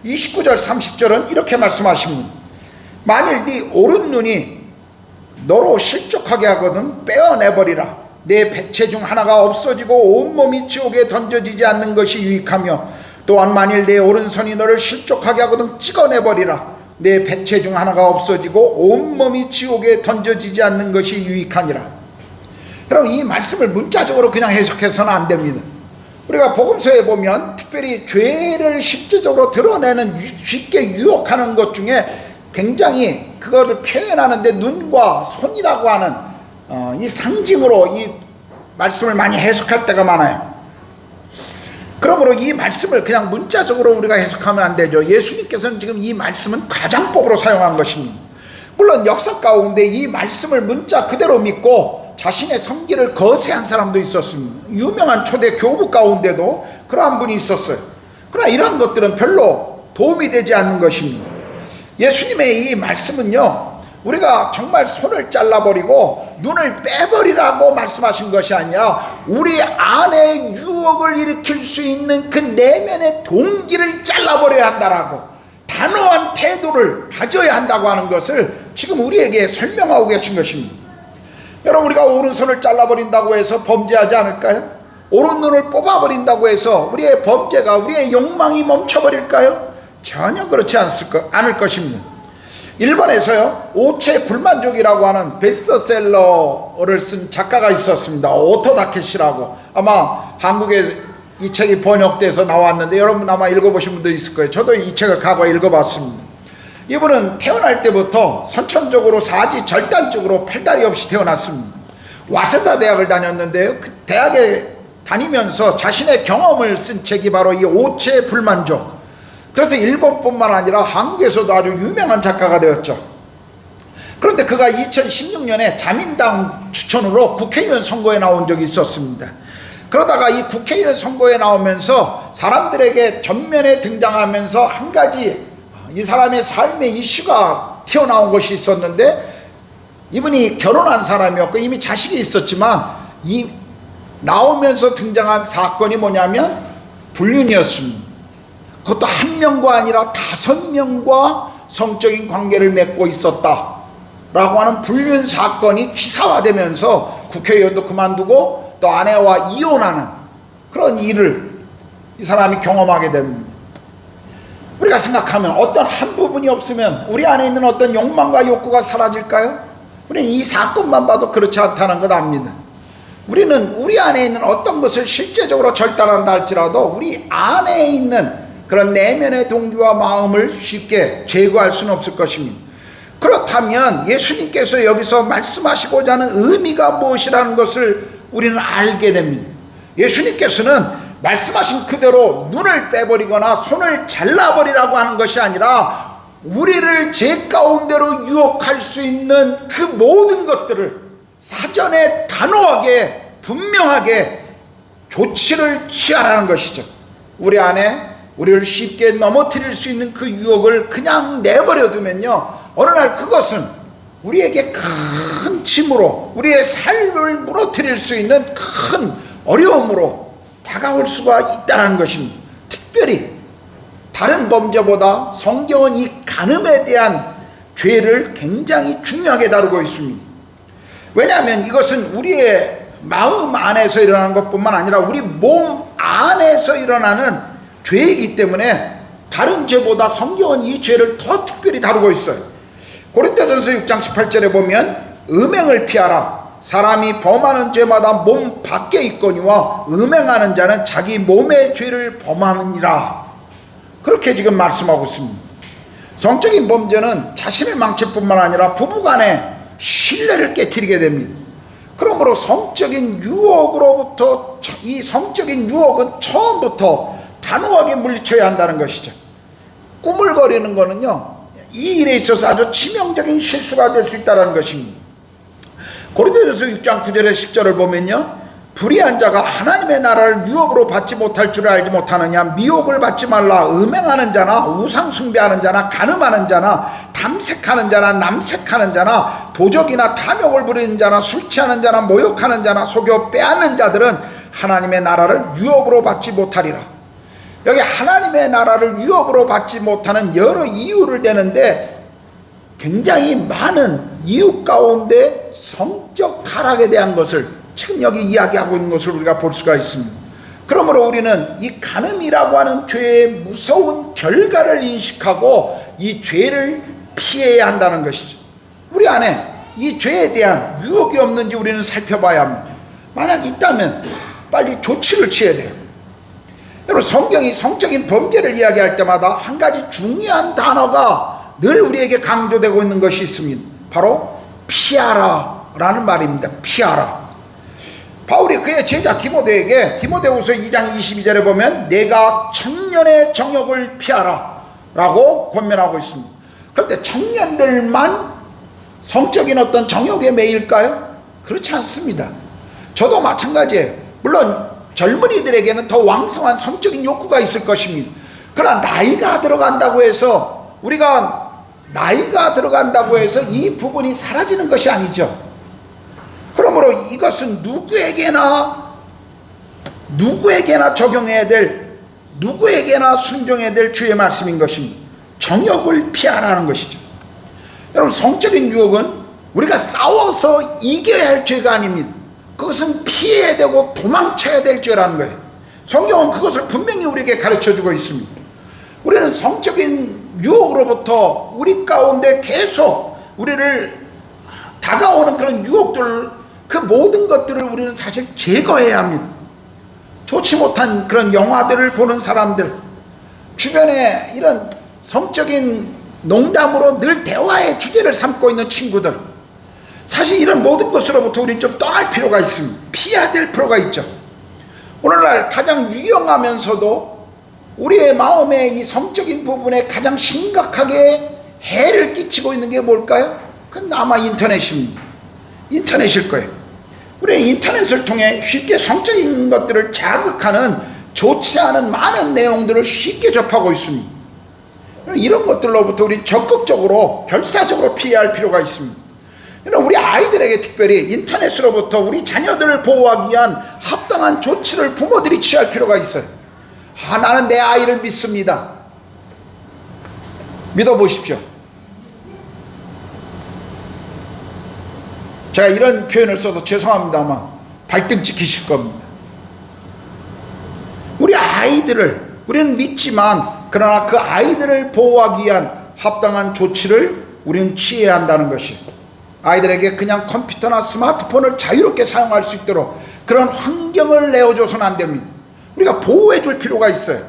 29절 30절은 이렇게 말씀하십니다. 만일 네 오른 눈이 너로 실족하게 하거든 빼어내버리라. 내 백체 중 하나가 없어지고 온몸이 지옥에 던져지지 않는 것이 유익하며, 또한 만일 내 오른손이 너를 실족하게 하거든 찍어내버리라. 내 백체 중 하나가 없어지고 온몸이 지옥에 던져지지 않는 것이 유익하니라. 그럼 이 말씀을 문자적으로 그냥 해석해서는 안 됩니다. 우리가 복음서에 보면 특별히 죄를 실제적으로 드러내는, 쉽게 유혹하는 것 중에 굉장히 그것을 표현하는데 눈과 손이라고 하는 이 상징으로 이 말씀을 많이 해석할 때가 많아요. 그러므로 이 말씀을 그냥 문자적으로 우리가 해석하면 안 되죠. 예수님께서는 지금 이 말씀은 가장법으로 사용한 것입니다. 물론 역사 가운데 이 말씀을 문자 그대로 믿고 자신의 성기를 거세한 사람도 있었습니다. 유명한 초대 교부 가운데도 그러한 분이 있었어요. 그러나 이러한 것들은 별로 도움이 되지 않는 것입니다. 예수님의 이 말씀은요, 우리가 정말 손을 잘라버리고 눈을 빼버리라고 말씀하신 것이 아니라 우리 안에 유혹을 일으킬 수 있는 그 내면의 동기를 잘라버려야 한다라고 단호한 태도를 가져야 한다고 하는 것을 지금 우리에게 설명하고 계신 것입니다. 여러분, 우리가 오른손을 잘라버린다고 해서 범죄하지 않을까요? 오른눈을 뽑아버린다고 해서 우리의 범죄가, 우리의 욕망이 멈춰버릴까요? 전혀 그렇지 않을 것입니다. 일본에서요, 오체 불만족이라고 하는 베스트셀러를 쓴 작가가 있었습니다. 오토 다케시라고. 아마 한국에 이 책이 번역돼서 나왔는데 여러분 아마 읽어보신 분도 있을 거예요. 저도 이 책을 과거에 읽어봤습니다. 이분은 태어날 때부터 선천적으로 사지 절단적으로 팔다리 없이 태어났습니다. 와세다 대학을 다녔는데요, 그 대학에 다니면서 자신의 경험을 쓴 책이 바로 이 오체 불만족. 그래서 일본뿐만 아니라 한국에서도 아주 유명한 작가가 되었죠. 그런데 그가 2016년에 자민당 추천으로 국회의원 선거에 나온 적이 있었습니다. 그러다가 이 국회의원 선거에 나오면서 사람들에게 전면에 등장하면서 한 가지 이 사람의 삶의 이슈가 튀어나온 것이 있었는데, 이분이 결혼한 사람이었고 이미 자식이 있었지만 이 나오면서 등장한 사건이 뭐냐면 불륜이었습니다. 그것도 한 명과 아니라 5명과 성적인 관계를 맺고 있었다 라고 하는 불륜 사건이 기사화되면서 국회의원도 그만두고 또 아내와 이혼하는 그런 일을 이 사람이 경험하게 됩니다. 우리가 생각하면 어떤 한 부분이 없으면 우리 안에 있는 어떤 욕망과 욕구가 사라질까요? 우리는 이 사건만 봐도 그렇지 않다는 것 압니다. 우리는 우리 안에 있는 어떤 것을 실제적으로 절단한다 할지라도 우리 안에 있는 그런 내면의 동기와 마음을 쉽게 제거할 수는 없을 것입니다. 그렇다면 예수님께서 여기서 말씀하시고자 하는 의미가 무엇이라는 것을 우리는 알게 됩니다. 예수님께서는 말씀하신 그대로 눈을 빼버리거나 손을 잘라버리라고 하는 것이 아니라 우리를 제 가운데로 유혹할 수 있는 그 모든 것들을 사전에 단호하게 분명하게 조치를 취하라는 것이죠. 우리 안에 우리를 쉽게 넘어뜨릴 수 있는 그 유혹을 그냥 내버려 두면요, 어느 날 그것은 우리에게 큰 짐으로 우리의 삶을 무너뜨릴 수 있는 큰 어려움으로 다가올 수가 있다는 것입니다. 특별히 다른 범죄보다 성경은 이 간음에 대한 죄를 굉장히 중요하게 다루고 있습니다. 왜냐하면 이것은 우리의 마음 안에서 일어나는 것뿐만 아니라 우리 몸 안에서 일어나는 죄이기 때문에 다른 죄보다 성경은 이 죄를 더 특별히 다루고 있어요. 고린도전서 6장 18절에 보면 음행을 피하라. 사람이 범하는 죄마다 몸 밖에 있거니와 음행하는 자는 자기 몸의 죄를 범하느니라. 그렇게 지금 말씀하고 있습니다. 성적인 범죄는 자신을 망칠 뿐만 아니라 부부간의 신뢰를 깨트리게 됩니다. 그러므로 성적인 유혹으로부터, 이 성적인 유혹은 처음부터 단호하게 물리쳐야 한다는 것이죠. 꾸물거리는 거는요, 이 일에 있어서 아주 치명적인 실수가 될 수 있다는 것입니다. 고린도전서 6장 9절에 10절을 보면요, 불의한 자가 하나님의 나라를 유혹으로 받지 못할 줄 알지 못하느냐. 미혹을 받지 말라. 음행하는 자나 우상 숭배하는 자나 간음하는 자나 탐색하는 자나 남색하는 자나 도적이나 탐욕을 부리는 자나 술 취하는 자나 모욕하는 자나 속여 빼앗는 자들은 하나님의 나라를 유혹으로 받지 못하리라. 여기 하나님의 나라를 유혹으로 받지 못하는 여러 이유를 대는데 굉장히 많은 이유 가운데 성적 타락에 대한 것을 지금 여기 이야기하고 있는 것을 우리가 볼 수가 있습니다. 그러므로 우리는 이 간음이라고 하는 죄의 무서운 결과를 인식하고 이 죄를 피해야 한다는 것이죠. 우리 안에 이 죄에 대한 유혹이 없는지 우리는 살펴봐야 합니다. 만약 있다면 빨리 조치를 취해야 돼요. 여러분, 성경이 성적인 범죄를 이야기할 때마다 한 가지 중요한 단어가 늘 우리에게 강조되고 있는 것이 있습니다. 바로 피하라 라는 말입니다. 피하라. 바울이 그의 제자 디모데에게 디모데후서 2장 22절에 보면 내가 청년의 정욕을 피하라 라고 권면하고 있습니다. 그런데 청년들만 성적인 어떤 정욕에 매일까요? 그렇지 않습니다. 저도 마찬가지예요. 물론 젊은이들에게는 더 왕성한 성적인 욕구가 있을 것입니다. 그러나 나이가 들어간다고 해서 우리가 나이가 들어간다고 해서 이 부분이 사라지는 것이 아니죠. 그러므로 이것은 누구에게나 적용해야 될, 누구에게나 순종해야 될 주의 말씀인 것입니다. 정욕을 피하라는 것이죠. 여러분, 성적인 유혹은 우리가 싸워서 이겨야 할 죄가 아닙니다. 그것은 피해야 되고 도망쳐야 될 죄라는 거예요. 성경은 그것을 분명히 우리에게 가르쳐주고 있습니다. 우리는 성적인 유혹으로부터 우리 가운데 계속 우리를 다가오는 그런 유혹들, 그 모든 것들을 우리는 사실 제거해야 합니다. 좋지 못한 그런 영화들을 보는 사람들, 주변에 이런 성적인 농담으로 늘 대화의 주제를 삼고 있는 친구들, 사실 이런 모든 것으로부터 우리는 좀 떠날 필요가 있습니다. 피해야 될 필요가 있죠. 오늘날 가장 유용하면서도 우리의 마음의 이 성적인 부분에 가장 심각하게 해를 끼치고 있는 게 뭘까요? 그건 아마 인터넷입니다. 인터넷일 거예요. 우리는 인터넷을 통해 쉽게 성적인 것들을 자극하는 좋지 않은 많은 내용들을 쉽게 접하고 있습니다. 이런 것들로부터 우리 적극적으로 결사적으로 피해야 할 필요가 있습니다. 우리 아이들에게 특별히 인터넷으로부터 우리 자녀들을 보호하기 위한 합당한 조치를 부모들이 취할 필요가 있어요. 나는 내 아이를 믿습니다. 믿어보십시오. 제가 이런 표현을 써서 죄송합니다만 발등 찍히실 겁니다. 우리 아이들을 우리는 믿지만, 그러나 그 아이들을 보호하기 위한 합당한 조치를 우리는 취해야 한다는 것이, 아이들에게 그냥 컴퓨터나 스마트폰을 자유롭게 사용할 수 있도록 그런 환경을 내어줘서는 안 됩니다. 우리가 보호해 줄 필요가 있어요.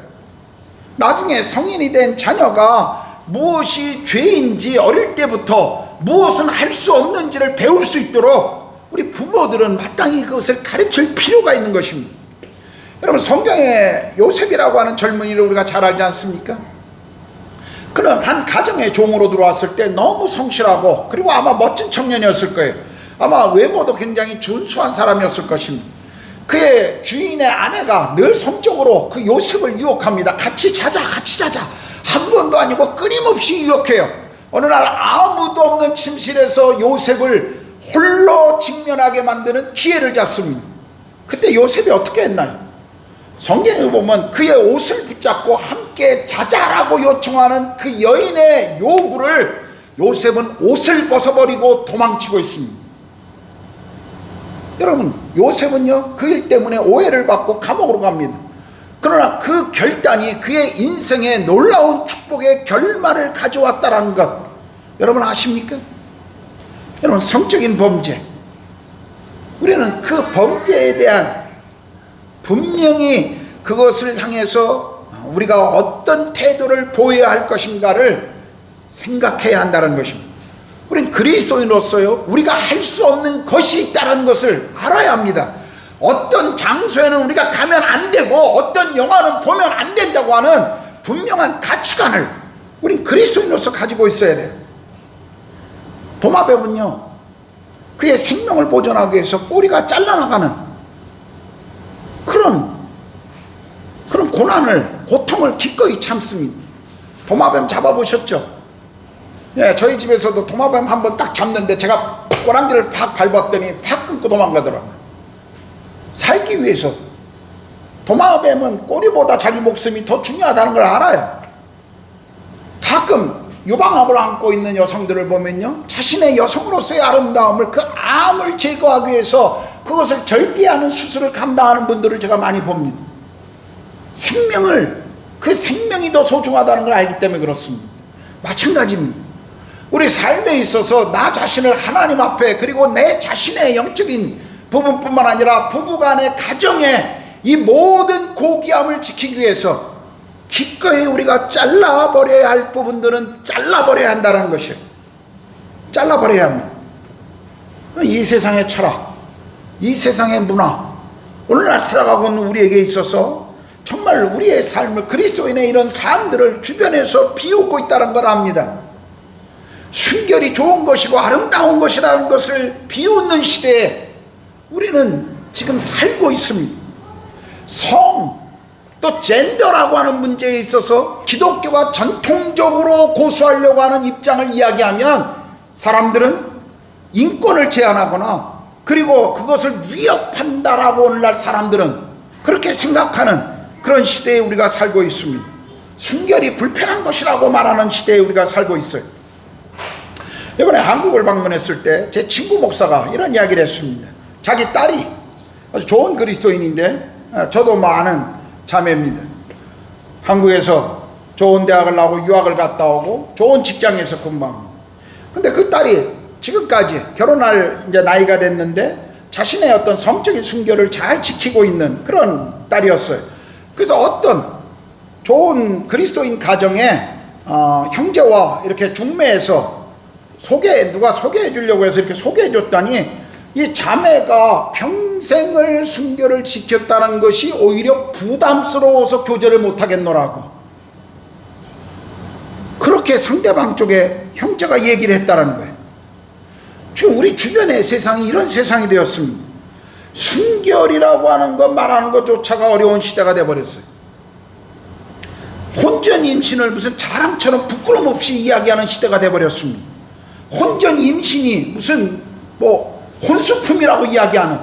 나중에 성인이 된 자녀가 무엇이 죄인지 어릴 때부터 무엇은 할 수 없는지를 배울 수 있도록 우리 부모들은 마땅히 그것을 가르칠 필요가 있는 것입니다. 여러분, 성경에 요셉이라고 하는 젊은이를 우리가 잘 알지 않습니까? 그는 한 가정의 종으로 들어왔을 때 너무 성실하고, 그리고 아마 멋진 청년이었을 거예요. 아마 외모도 굉장히 준수한 사람이었을 것입니다. 그의 주인의 아내가 늘 성적으로 그 요셉을 유혹합니다. 같이 자자, 같이 자자. 한 번도 아니고 끊임없이 유혹해요. 어느 날 아무도 없는 침실에서 요셉을 홀로 직면하게 만드는 기회를 잡습니다. 그때 요셉이 어떻게 했나요? 성경에 보면 그의 옷을 붙잡고 함께 자자라고 요청하는 그 여인의 요구를 요셉은 옷을 벗어버리고 도망치고 있습니다. 여러분, 요셉은요, 그 일 때문에 오해를 받고 감옥으로 갑니다. 그러나 그 결단이 그의 인생에 놀라운 축복의 결말을 가져왔다는 것, 여러분 아십니까? 여러분, 성적인 범죄, 우리는 그 범죄에 대한 분명히 그것을 향해서 우리가 어떤 태도를 보여야 할 것인가를 생각해야 한다는 것입니다. 우리는 그리스도인으로서요, 우리가 할 수 없는 것이 있다는 것을 알아야 합니다. 어떤 장소에는 우리가 가면 안 되고 어떤 영화는 보면 안 된다고 하는 분명한 가치관을 우린 그리스도인으로서 가지고 있어야 돼요. 도마뱀은요, 그의 생명을 보존하기 위해서 꼬리가 잘라나가는 그런 고통을 기꺼이 참습니다. 도마뱀 잡아보셨죠? 예, 저희 집에서도 도마뱀 한번 딱 잡는데 제가 꼬랑지를 팍 밟았더니 팍 끊고 도망가더라고요. 살기 위해서. 도마뱀은 꼬리보다 자기 목숨이 더 중요하다는 걸 알아요. 가끔 유방암을 안고 있는 여성들을 보면요, 자신의 여성으로서의 아름다움을, 그 암을 제거하기 위해서 그것을 절개하는 수술을 감당하는 분들을 제가 많이 봅니다. 그 생명이 더 소중하다는 걸 알기 때문에 그렇습니다. 마찬가지입니다. 우리 삶에 있어서 나 자신을 하나님 앞에, 그리고 내 자신의 영적인 부분뿐만 아니라 부부간의 가정의 이 모든 고귀함을 지키기 위해서 기꺼이 우리가 잘라버려야 할 부분들은 잘라버려야 한다는 것이에요. 잘라버려야 합니다. 이 세상의 철학, 이 세상의 문화, 오늘날 살아가고 있는 우리에게 있어서 정말 우리의 삶을, 그리스도인의 이런 삶들을 주변에서 비웃고 있다는 걸 압니다. 순결이 좋은 것이고 아름다운 것이라는 것을 비웃는 시대에 우리는 지금 살고 있습니다. 또 젠더라고 하는 문제에 있어서 기독교가 전통적으로 고수하려고 하는 입장을 이야기하면 사람들은 인권을 제한하거나 그리고 그것을 위협한다라고 오늘날 사람들은 그렇게 생각하는 그런 시대에 우리가 살고 있습니다. 순결이 불편한 것이라고 말하는 시대에 우리가 살고 있어요. 이번에 한국을 방문했을 때 제 친구 목사가 이런 이야기를 했습니다. 자기 딸이 아주 좋은 그리스도인인데 저도 뭐 아는 자매입니다. 한국에서 좋은 대학을 나오고 유학을 갔다 오고 좋은 직장에서 근무합니다. 근데 그 딸이 지금까지 결혼할 이제 나이가 됐는데 자신의 어떤 성적인 순결을 잘 지키고 있는 그런 딸이었어요. 그래서 어떤 좋은 그리스도인 가정에 형제와 이렇게 중매해서 누가 소개해 주려고 해서 이렇게 소개해 줬더니 이 자매가 평생을 순결을 지켰다는 것이 오히려 부담스러워서 교제를 못하겠노라고 그렇게 상대방 쪽에 형제가 얘기를 했다는 거예요. 지금 우리 주변의 세상이 이런 세상이 되었습니다. 순결이라고 하는 것 말하는 것조차가 어려운 시대가 되어버렸어요. 혼전 임신을 무슨 자랑처럼 부끄럼 없이 이야기하는 시대가 되어버렸습니다. 혼전 임신이 무슨 뭐 혼수품이라고 이야기하는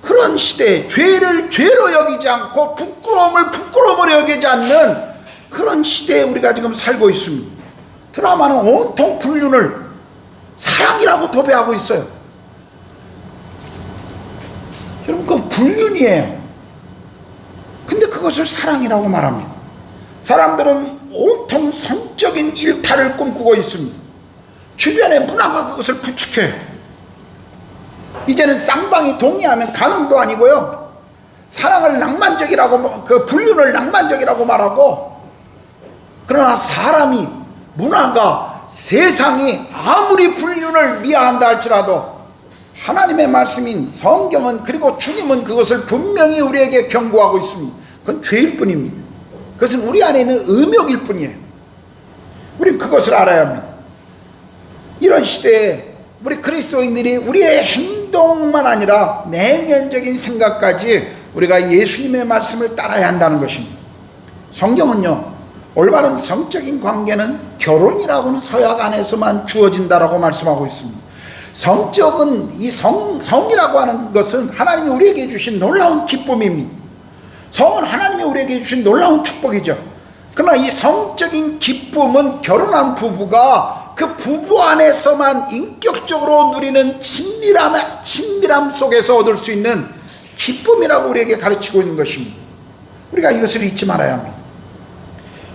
그런 시대에 죄를 죄로 여기지 않고 부끄러움을 부끄러움으로 여기지 않는 그런 시대에 우리가 지금 살고 있습니다. 드라마는 온통 불륜을 사랑이라고 도배하고 있어요. 여러분 그건 불륜이에요. 근데 그것을 사랑이라고 말합니다. 사람들은 온통 성적인 일탈을 꿈꾸고 있습니다. 주변의 문화가 그것을 부추겨요. 이제는 쌍방이 동의하면 가늠도 아니고요. 사랑을 낭만적이라고 그 불륜을 낭만적이라고 말하고 그러나 사람이 문화가 세상이 아무리 불륜을 미화한다 할지라도 하나님의 말씀인 성경은 그리고 주님은 그것을 분명히 우리에게 경고하고 있습니다. 그건 죄일 뿐입니다. 그것은 우리 안에 있는 음욕일 뿐이에요. 우리는 그것을 알아야 합니다. 이런 시대에 우리 그리스도인들이 우리의 행동만 아니라 내면적인 생각까지 우리가 예수님의 말씀을 따라야 한다는 것입니다. 성경은요, 올바른 성적인 관계는 결혼이라고는 서약 안에서만 주어진다라고 말씀하고 있습니다. 성적은 이 성이라고 하는 것은 하나님이 우리에게 주신 놀라운 기쁨입니다. 성은 하나님이 우리에게 주신 놀라운 축복이죠. 그러나 이 성적인 기쁨은 결혼한 부부가 그 부부 안에서만 인격적으로 누리는 친밀함 속에서 얻을 수 있는 기쁨이라고 우리에게 가르치고 있는 것입니다. 우리가 이것을 잊지 말아야 합니다.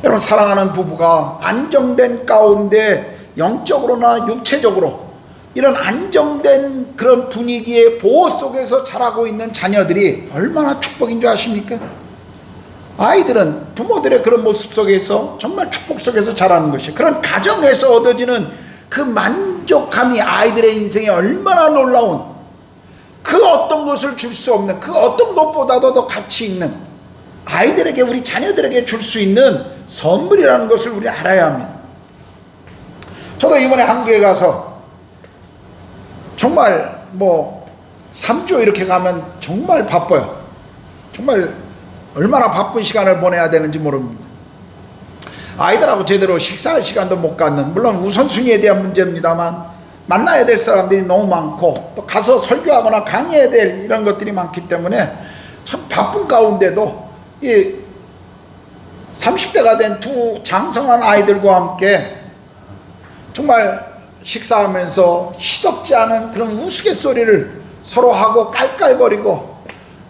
여러분, 사랑하는 부부가 안정된 가운데 영적으로나 육체적으로 이런 안정된 그런 분위기의 보호 속에서 자라고 있는 자녀들이 얼마나 축복인 줄 아십니까? 아이들은 부모들의 그런 모습 속에서 정말 축복 속에서 자라는 것이, 그런 가정에서 얻어지는 그 만족함이 아이들의 인생에 얼마나 놀라운, 그 어떤 것을 줄 수 없는, 그 어떤 것보다도 더 가치 있는 아이들에게, 우리 자녀들에게 줄 수 있는 선물이라는 것을 우리 알아야 합니다. 저도 이번에 한국에 가서 정말 3주 이렇게 가면 정말 바빠요. 정말 얼마나 바쁜 시간을 보내야 되는지 모릅니다. 아이들하고 제대로 식사할 시간도 못 갖는, 물론 우선순위에 대한 문제입니다만 만나야 될 사람들이 너무 많고 또 가서 설교하거나 강의해야 될 이런 것들이 많기 때문에 참 바쁜 가운데도 이 30대가 된 두 장성한 아이들과 함께 정말 식사하면서 시덥지 않은 그런 우스갯소리를 서로 하고 깔깔거리고,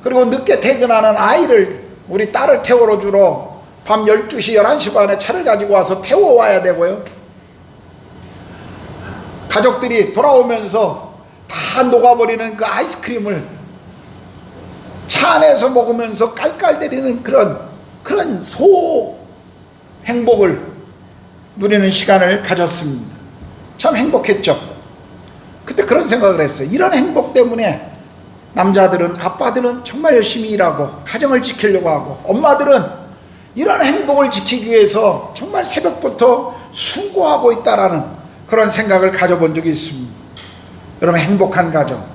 그리고 늦게 퇴근하는 아이를, 우리 딸을 태우러 주러 밤 12시 11시 반에 차를 가지고 와서 태워와야 되고요, 가족들이 돌아오면서 다 녹아버리는 그 아이스크림을 차 안에서 먹으면서 깔깔대리는 그런 소 행복을 누리는 시간을 가졌습니다. 참 행복했죠. 그때 그런 생각을 했어요. 이런 행복 때문에 남자들은, 아빠들은 정말 열심히 일하고 가정을 지키려고 하고, 엄마들은 이런 행복을 지키기 위해서 정말 새벽부터 수고하고 있다라는 그런 생각을 가져본 적이 있습니다. 여러분, 행복한 가정,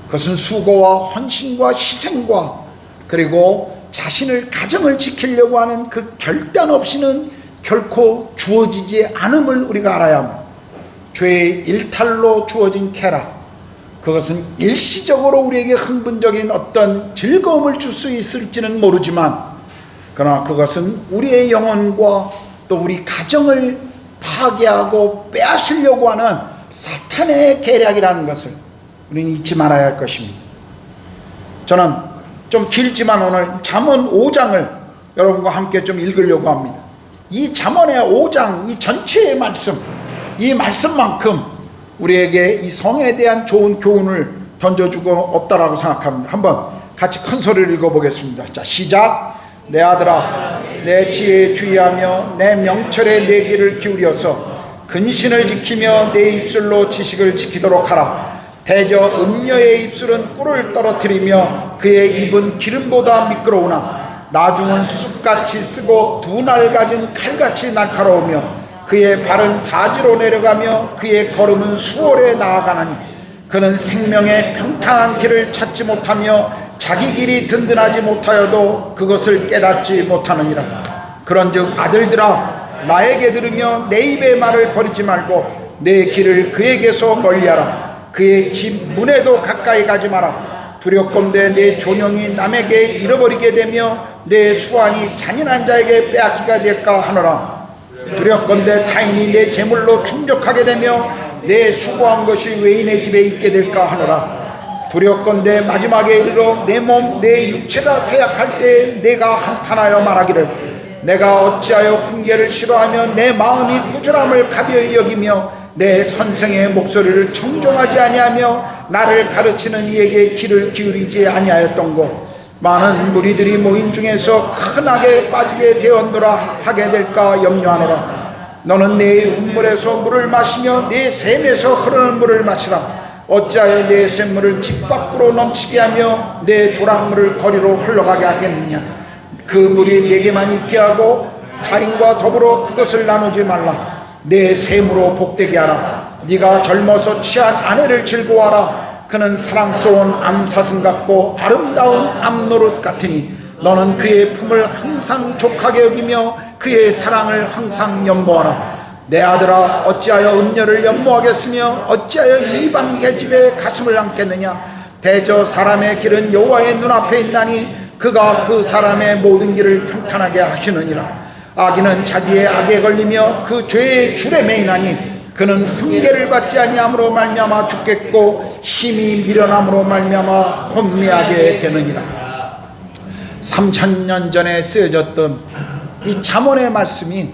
그것은 수고와 헌신과 희생과 그리고 자신을 가정을 지키려고 하는 그 결단 없이는 결코 주어지지 않음을 우리가 알아야 합니다. 죄의 일탈로 주어진 쾌락, 그것은 일시적으로 우리에게 흥분적인 어떤 즐거움을 줄 수 있을지는 모르지만, 그러나 그것은 우리의 영혼과 또 우리 가정을 파괴하고 빼앗으려고 하는 사탄의 계략이라는 것을 우리는 잊지 말아야 할 것입니다. 저는 좀 길지만 오늘 잠언 5장을 여러분과 함께 좀 읽으려고 합니다. 이 잠언의 5장 이 전체의 말씀, 이 말씀만큼 우리에게 이 성에 대한 좋은 교훈을 던져주고 없다라고 생각합니다. 한번 같이 큰 소리를 읽어보겠습니다. 자, 시작. 내 아들아, 내 지혜에 주의하며 내 명철에 내 귀를 기울여서 근신을 지키며 내 입술로 지식을 지키도록 하라. 대저 음녀의 입술은 꿀을 떨어뜨리며 그의 입은 기름보다 미끄러우나 나중은 쑥같이 쓰고 두 날 가진 칼같이 날카로우며 그의 발은 사지로 내려가며 그의 걸음은 수월에 나아가나니 그는 생명의 평탄한 길을 찾지 못하며 자기 길이 든든하지 못하여도 그것을 깨닫지 못하느니라. 그런즉 아들들아, 나에게 들으며 내 입의 말을 버리지 말고 내 길을 그에게서 멀리하라. 그의 집 문에도 가까이 가지 마라. 두렵건대 내 존영이 남에게 잃어버리게 되며 내 수완이 잔인한 자에게 빼앗기가 될까 하노라. 두렵건대 타인이 내 재물로 충족하게 되며 내 수고한 것이 외인의 집에 있게 될까 하노라. 두렵건대 마지막에 이르러 내 몸 내 육체가 쇠약할 때 내가 한탄하여 말하기를 내가 어찌하여 훈계를 싫어하며 내 마음이 꾸준함을 가벼이 여기며 내 선생의 목소리를 청종하지 아니하며 나를 가르치는 이에게 귀를 기울이지 아니하였던고. 많은 무리들이 모인 중에서 큰 악에 빠지게 되었노라 하게 될까 염려하노라. 너는 내 운물에서 물을 마시며 내 샘에서 흐르는 물을 마시라. 어찌하여 내 샘물을 집 밖으로 넘치게 하며 내 도랑물을 거리로 흘러가게 하겠느냐. 그 물이 내게만 있게 하고 타인과 더불어 그것을 나누지 말라. 내 샘으로 복되게 하라. 네가 젊어서 취한 아내를 즐거워하라. 그는 사랑스러운 암사슴 같고 아름다운 암노릇 같으니 너는 그의 품을 항상 족하게 여기며 그의 사랑을 항상 연모하라. 내 아들아, 어찌하여 음녀를 연모하겠으며 어찌하여 이방 계집에 가슴을 안겠느냐. 대저 사람의 길은 여호와의 눈앞에 있나니 그가 그 사람의 모든 길을 평탄하게 하시느니라. 악인은 자기의 악에 걸리며 그 죄의 줄에 매이나니 그는 훈계를 받지 아니함으로 말미암아 죽겠고 심히 미련함으로 말미암아 혼미하게 되느니라. 3000년 전에 쓰여졌던 이 잠언의 말씀이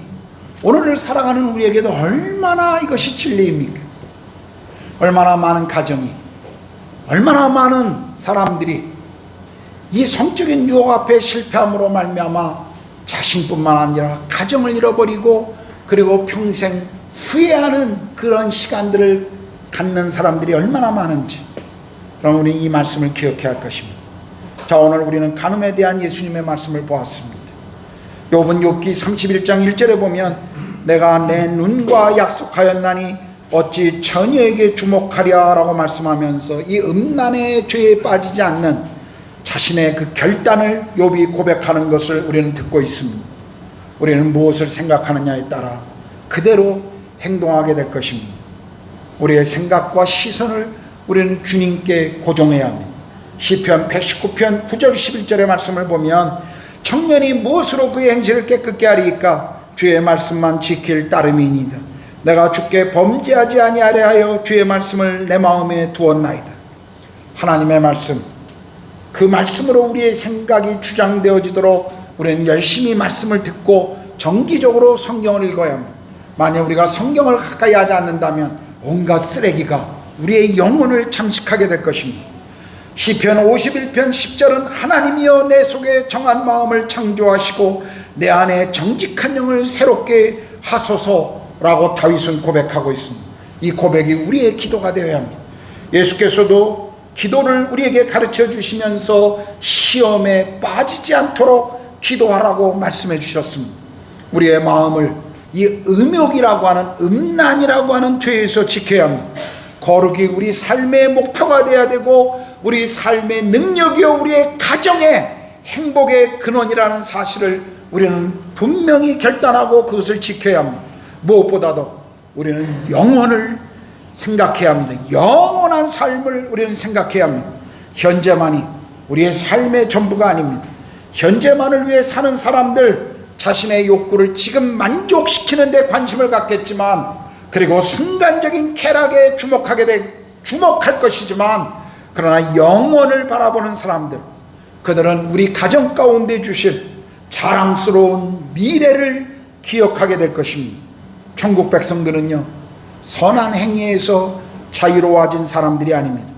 오늘을 살아가는 우리에게도 얼마나 이것이 진리입니까? 얼마나 많은 가정이, 얼마나 많은 사람들이 이 성적인 유혹 앞에 실패함으로 말미암아 자신뿐만 아니라 가정을 잃어버리고 그리고 평생 후회하는 그런 시간들을 갖는 사람들이 얼마나 많은지, 그럼 우리는 이 말씀을 기억해야 할 것입니다. 자, 오늘 우리는 간음에 대한 예수님의 말씀을 보았습니다. 욥은 욥기 31장 1절에 보면 내가 내 눈과 약속하였나니 어찌 처녀에게 주목하랴 라고 말씀하면서 이 음란의 죄에 빠지지 않는 자신의 그 결단을 욥이 고백하는 것을 우리는 듣고 있습니다. 우리는 무엇을 생각하느냐에 따라 그대로 행동하게 될 것입니다. 우리의 생각과 시선을 우리는 주님께 고정해야 합니다. 시편 119편 9절 11절의 말씀을 보면 청년이 무엇으로 그의 행실을 깨끗게 하리이까 주의 말씀만 지킬 따름이니이다. 내가 주께 범죄하지 아니하려 하여 주의 말씀을 내 마음에 두었나이다. 하나님의 말씀, 그 말씀으로 우리의 생각이 주장되어지도록 우리는 열심히 말씀을 듣고 정기적으로 성경을 읽어야 합니다. 만약 우리가 성경을 가까이 하지 않는다면 온갖 쓰레기가 우리의 영혼을 잠식하게 될 것입니다. 시편 51편 10절은 하나님이여 내 속에 정한 마음을 창조하시고 내 안에 정직한 영을 새롭게 하소서라고 다윗은 고백하고 있습니다. 이 고백이 우리의 기도가 되어야 합니다. 예수께서도 기도를 우리에게 가르쳐 주시면서 시험에 빠지지 않도록 기도하라고 말씀해 주셨습니다. 우리의 마음을 이 음욕이라고 하는 음란이라고 하는 죄에서 지켜야 합니다. 거룩이 우리 삶의 목표가 되어야 되고 우리 삶의 능력이요 우리의 가정에 행복의 근원이라는 사실을 우리는 분명히 결단하고 그것을 지켜야 합니다. 무엇보다도 우리는 영혼을 생각해야 합니다. 영원한 삶을 우리는 생각해야 합니다. 현재만이 우리의 삶의 전부가 아닙니다. 현재만을 위해 사는 사람들, 자신의 욕구를 지금 만족시키는 데 관심을 갖겠지만, 그리고 순간적인 쾌락에 주목할 것이지만, 그러나 영혼을 바라보는 사람들, 그들은 우리 가정 가운데 주실 자랑스러운 미래를 기억하게 될 것입니다. 천국 백성들은요, 선한 행위에서 자유로워진 사람들이 아닙니다.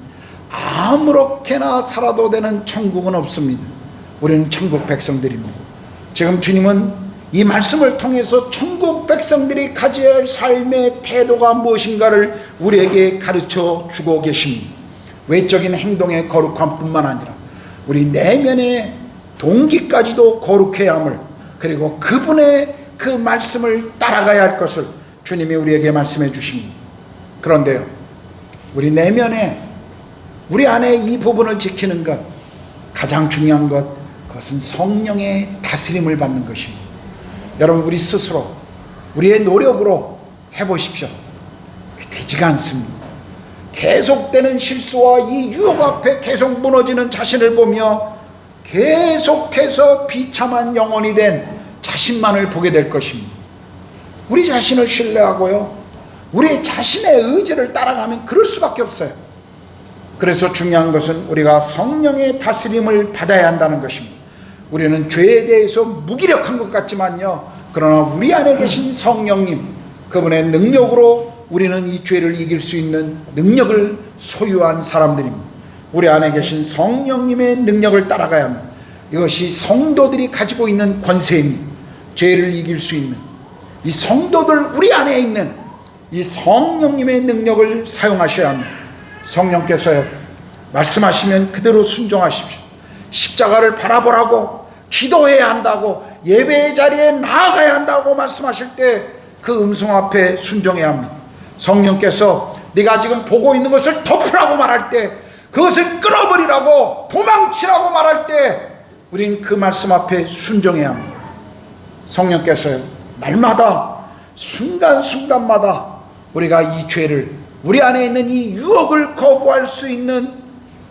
아무렇게나 살아도 되는 천국은 없습니다. 우리는 천국 백성들입니다. 지금 주님은 이 말씀을 통해서 천국 백성들이 가져야 할 삶의 태도가 무엇인가를 우리에게 가르쳐 주고 계십니다. 외적인 행동의 거룩함 뿐만 아니라 우리 내면의 동기까지도 거룩해야 함을, 그리고 그분의 그 말씀을 따라가야 할 것을 주님이 우리에게 말씀해 주십니다. 그런데요, 우리 내면에, 우리 안에 이 부분을 지키는 것, 가장 중요한 것, 그것은 성령의 다스림을 받는 것입니다. 여러분, 우리 스스로 우리의 노력으로 해보십시오. 되지가 않습니다. 계속되는 실수와 이 유혹 앞에 계속 무너지는 자신을 보며 계속해서 비참한 영혼이 된 자신만을 보게 될 것입니다. 우리 자신을 신뢰하고요, 우리 자신의 의지를 따라가면 그럴 수밖에 없어요. 그래서 중요한 것은 우리가 성령의 다스림을 받아야 한다는 것입니다. 우리는 죄에 대해서 무기력한 것 같지만요, 그러나 우리 안에 계신 성령님, 그분의 능력으로 우리는 이 죄를 이길 수 있는 능력을 소유한 사람들입니다. 우리 안에 계신 성령님의 능력을 따라가야 합니다. 이것이 성도들이 가지고 있는 권세입니다. 죄를 이길 수 있는 이 성도들, 우리 안에 있는 이 성령님의 능력을 사용하셔야 합니다. 성령께서요, 말씀하시면 그대로 순종하십시오. 십자가를 바라보라고, 기도해야 한다고, 예배의 자리에 나아가야 한다고 말씀하실 때 그 음성 앞에 순종해야 합니다. 성령께서 네가 지금 보고 있는 것을 덮으라고 말할 때, 그것을 끊어버리라고, 도망치라고 말할 때 우린 그 말씀 앞에 순종해야 합니다. 성령께서요, 날마다 순간순간마다 우리가 이 죄를, 우리 안에 있는 이 유혹을 거부할 수 있는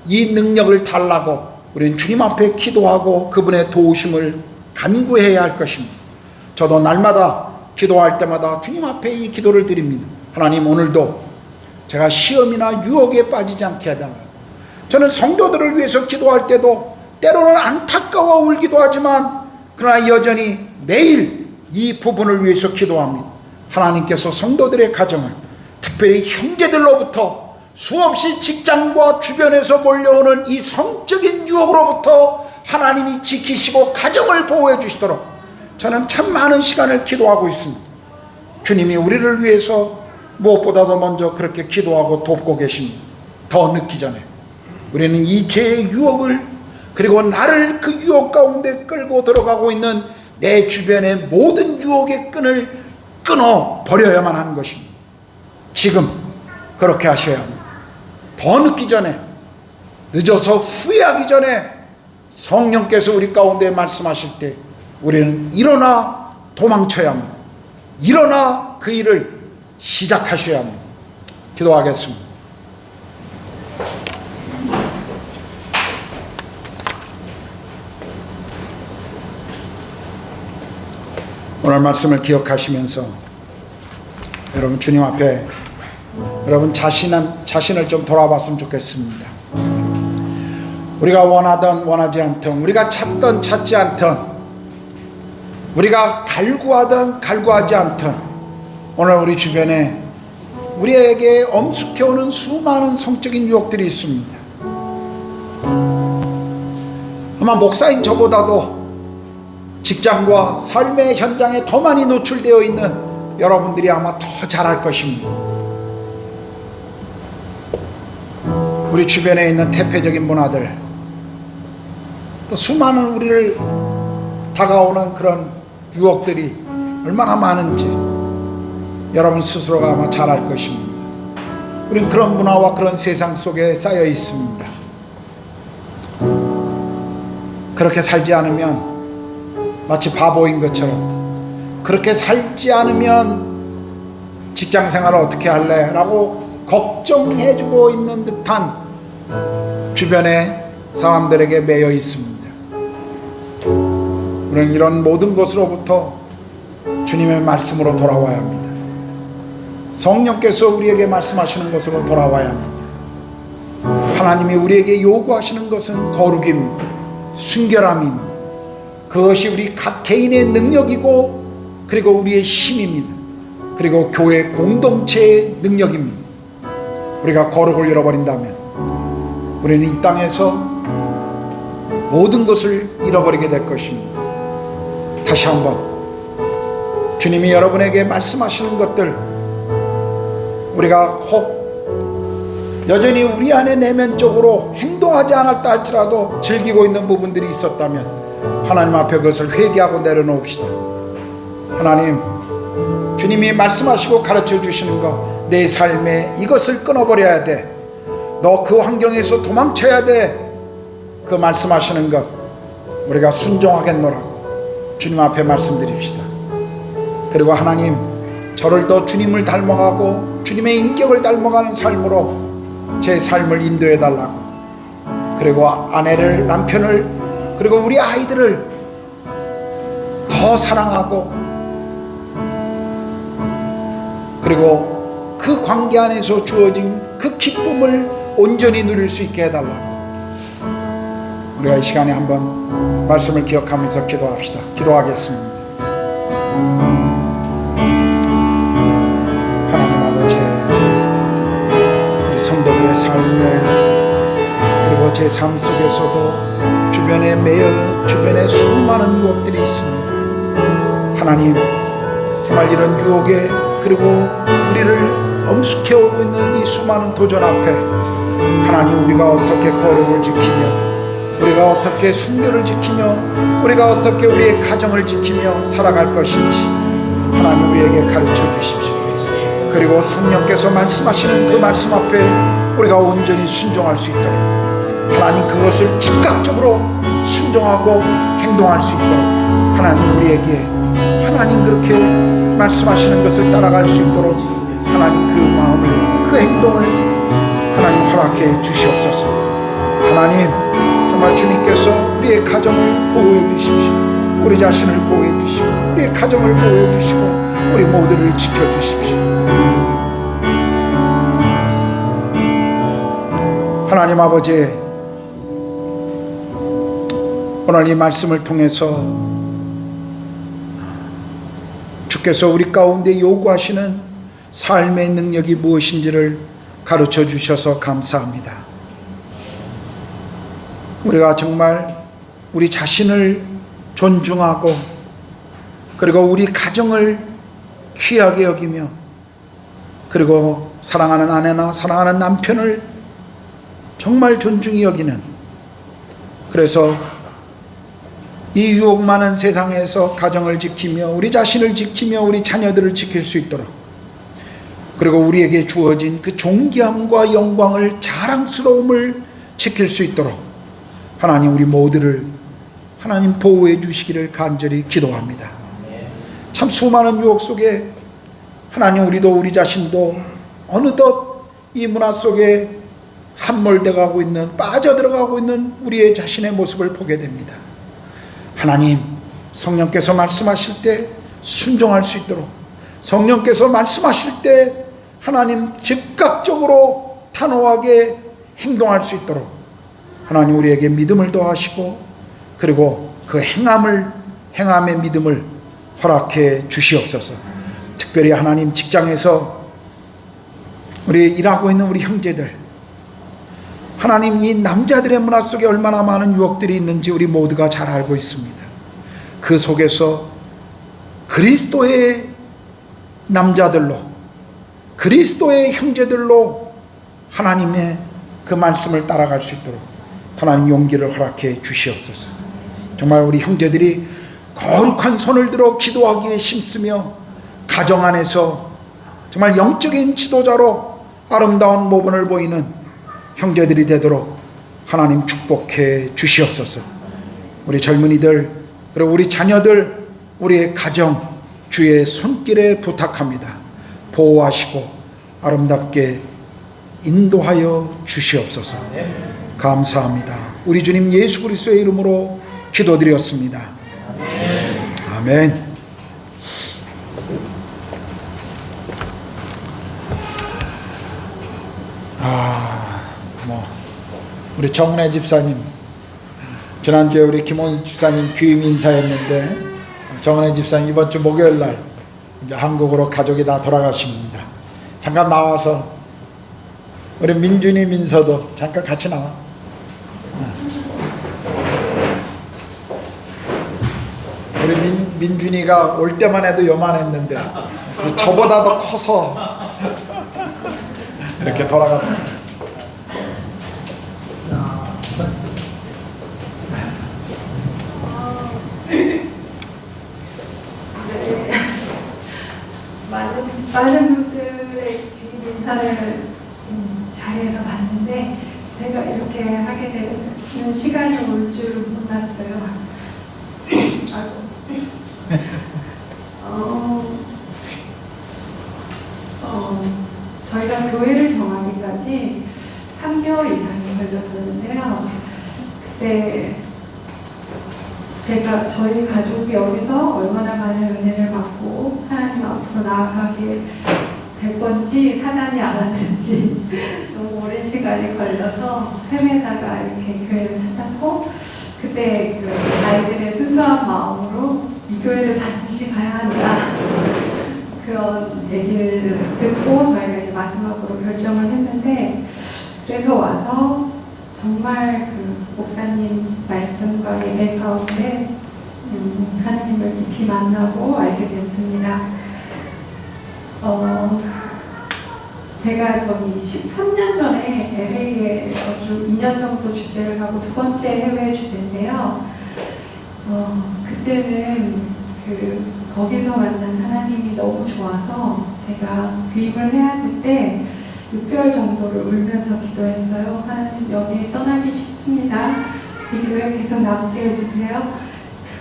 이 능력을 달라고 우리는 주님 앞에 기도하고 그분의 도우심을 간구해야 할 것입니다. 저도 날마다 기도할 때마다 주님 앞에 이 기도를 드립니다. 하나님, 오늘도 제가 시험이나 유혹에 빠지지 않게 해달라고. 저는 성도들을 위해서 기도할 때도 때로는 안타까워 울기도 하지만, 그러나 여전히 매일 이 부분을 위해서 기도합니다. 하나님께서 성도들의 가정을, 특별히 형제들로부터 수없이 직장과 주변에서 몰려오는 이 성적인 유혹으로부터 하나님이 지키시고 가정을 보호해 주시도록 저는 참 많은 시간을 기도하고 있습니다. 주님이 우리를 위해서 무엇보다도 먼저 그렇게 기도하고 돕고 계십니다. 더 늦기 전에 우리는 이 죄의 유혹을, 그리고 나를 그 유혹 가운데 끌고 들어가고 있는 내 주변의 모든 유혹의 끈을 끊어 버려야만 하는 것입니다. 지금 그렇게 하셔야 합니다. 더 늦기 전에, 늦어서 후회하기 전에 성령께서 우리 가운데 말씀하실 때 우리는 일어나 도망쳐야 합니다. 일어나 그 일을 시작하셔야 합니다. 기도하겠습니다. 오늘 말씀을 기억하시면서 여러분 주님 앞에 여러분 자신을 좀 돌아봤으면 좋겠습니다. 우리가 원하든 원하지 않든, 우리가 찾든 찾지 않든, 우리가 갈구하든 갈구하지 않든, 오늘 우리 주변에 우리에게 엄습해오는 수많은 성적인 유혹들이 있습니다. 아마 목사인 저보다도 직장과 삶의 현장에 더 많이 노출되어 있는 여러분들이 아마 더 잘할 것입니다. 우리 주변에 있는 태폐적인 문화들, 또 수많은 우리를 다가오는 그런 유혹들이 얼마나 많은지 여러분 스스로가 아마 잘 알 것입니다. 우리는 그런 문화와 그런 세상 속에 쌓여 있습니다. 그렇게 살지 않으면 마치 바보인 것처럼, 그렇게 살지 않으면 직장생활을 어떻게 할래? 라고 걱정해주고 있는 듯한 주변의 사람들에게 매여 있습니다. 우리는 이런 모든 것으로부터 주님의 말씀으로 돌아와야 합니다. 성령께서 우리에게 말씀하시는 것으로 돌아와야 합니다. 하나님이 우리에게 요구하시는 것은 거룩입니다. 순결함입니다. 그것이 우리 각 개인의 능력이고, 그리고 우리의 힘입니다. 그리고 교회 공동체의 능력입니다. 우리가 거룩을 잃어버린다면 우리는 이 땅에서 모든 것을 잃어버리게 될 것입니다. 다시 한번 주님이 여러분에게 말씀하시는 것들, 우리가 혹 여전히 우리 안에 내면적으로 행동하지 않았다 할지라도 즐기고 있는 부분들이 있었다면 하나님 앞에 그것을 회개하고 내려놓읍시다. 하나님, 주님이 말씀하시고 가르쳐 주시는 것, 내 삶에 이것을 끊어버려야 돼, 너 그 환경에서 도망쳐야 돼, 그 말씀하시는 것 우리가 순종하겠노라고 주님 앞에 말씀드립시다. 그리고 하나님, 저를 더 주님을 닮아가고 주님의 인격을 닮아가는 삶으로 제 삶을 인도해 달라고, 그리고 아내를, 남편을, 그리고 우리 아이들을 더 사랑하고, 그리고 그 관계 안에서 주어진 그 기쁨을 온전히 누릴 수 있게 해달라고, 우리가 이 시간에 한번 말씀을 기억하면서 기도합시다. 기도하겠습니다. 하나님 아버지, 우리 성도들의 삶에, 그리고 제 삶 속에서도 주변에 매여, 주변에 수많은 유혹들이 있습니다. 하나님, 정말 이런 유혹에, 그리고 우리를 엄숙해 오고 있는 이 수많은 도전 앞에 하나님, 우리가 어떻게 거룩을 지키며, 우리가 어떻게 순결을 지키며, 우리가 어떻게 우리의 가정을 지키며 살아갈 것인지 하나님 우리에게 가르쳐 주십시오. 그리고 성령께서 말씀하시는 그 말씀 앞에 우리가 온전히 순종할 수 있도록, 하나님 그것을 즉각적으로 순종하고 행동할 수 있도록 하나님 우리에게, 하나님 그렇게 말씀하시는 것을 따라갈 수 있도록 하나님 그 마음을, 그 행동을 하나님 허락해 주시옵소서. 하나님, 정말 주님께서 우리의 가정을 보호해 주십시오. 우리 자신을 보호해 주시고, 우리의 가정을 보호해 주시고, 우리 모두를 지켜 주십시오. 하나님 아버지, 오늘 이 말씀을 통해서 주께서 우리 가운데 요구하시는 삶의 능력이 무엇인지를 가르쳐 주셔서 감사합니다. 우리가 정말 우리 자신을 존중하고, 그리고 우리 가정을 귀하게 여기며, 그리고 사랑하는 아내나 사랑하는 남편을 정말 존중히 여기는, 그래서 이 유혹 많은 세상에서 가정을 지키며, 우리 자신을 지키며, 우리 자녀들을 지킬 수 있도록, 그리고 우리에게 주어진 그 존귀함과 영광을, 자랑스러움을 지킬 수 있도록 하나님 우리 모두를 하나님 보호해 주시기를 간절히 기도합니다. 참 수많은 유혹 속에 하나님, 우리도 우리 자신도 어느덧 이 문화 속에 함몰돼 가고 있는, 빠져들어가고 있는 우리의 자신의 모습을 보게 됩니다. 하나님, 성령께서 말씀하실 때 순종할 수 있도록, 성령께서 말씀하실 때 하나님 즉각적으로 단호하게 행동할 수 있도록 하나님 우리에게 믿음을 더하시고, 그리고 그 행함의 믿음을 허락해 주시옵소서. 특별히 하나님, 직장에서 우리 일하고 있는 우리 형제들, 하나님 이 남자들의 문화 속에 얼마나 많은 유혹들이 있는지 우리 모두가 잘 알고 있습니다. 그 속에서 그리스도의 남자들로, 그리스도의 형제들로 하나님의 그 말씀을 따라갈 수 있도록 하나님 용기를 허락해 주시옵소서. 정말 우리 형제들이 거룩한 손을 들어 기도하기에 힘쓰며 가정 안에서 정말 영적인 지도자로 아름다운 모범을 보이는 형제들이 되도록 하나님 축복해 주시옵소서. 우리 젊은이들 그리고 우리 자녀들 우리의 가정 주의 손길에 부탁합니다. 보호하시고 아름답게 인도하여 주시옵소서. 감사합니다. 우리 주님 예수 그리스도의 이름으로 기도드렸습니다. 아멘. 우리 정은혜 집사님, 지난주에 우리 김홍일 집사님 귀임 인사였는데 정은혜 집사님 이번 주 목요일 날 이제 한국으로 가족이 다 돌아가십니다. 잠깐 나와서 우리 민준이 민서도 잠깐 같이 나와. 우리 민준이가 올 때만 해도 요만했는데 저보다 더 커서 이렇게 돌아갑니다. 많은 분들의 귀임 인사를 자리에서 봤는데 제가 이렇게 하게 되는 시간이 올 줄 몰랐어요. 아이고. 저희가 교회를 정하기까지 3개월 이상이 걸렸었는데요. 그때 제가 저희 가족이 여기서 얼마나 많은 은혜를 받고 하나님 앞으로 나아가게 될 건지 사단이 알았든지 너무 오랜 시간이 걸려서 헤매다가 이렇게 교회를 찾았고, 그때 그 아이들의 순수한 마음으로 이 교회를 반드시 가야 한다 그런 얘기를 듣고 저희가 이제 마지막으로 결정을 했는데, 그래서 와서 정말 그 목사님 말씀과 예배 가운데 하나님을 깊이 만나고 알게 됐습니다. 제가 저기 13년 전에 LA에 2년 정도 주재를 하고 두 번째 해외 주재인데요. 그때는 거기서 만난 하나님이 너무 좋아서 제가 귀임을 해야 될 때 6개월 정도를 울면서 기도했어요. 하나님, 여기 떠나기 싫습니다. 이 교회 계속 남게 해주세요.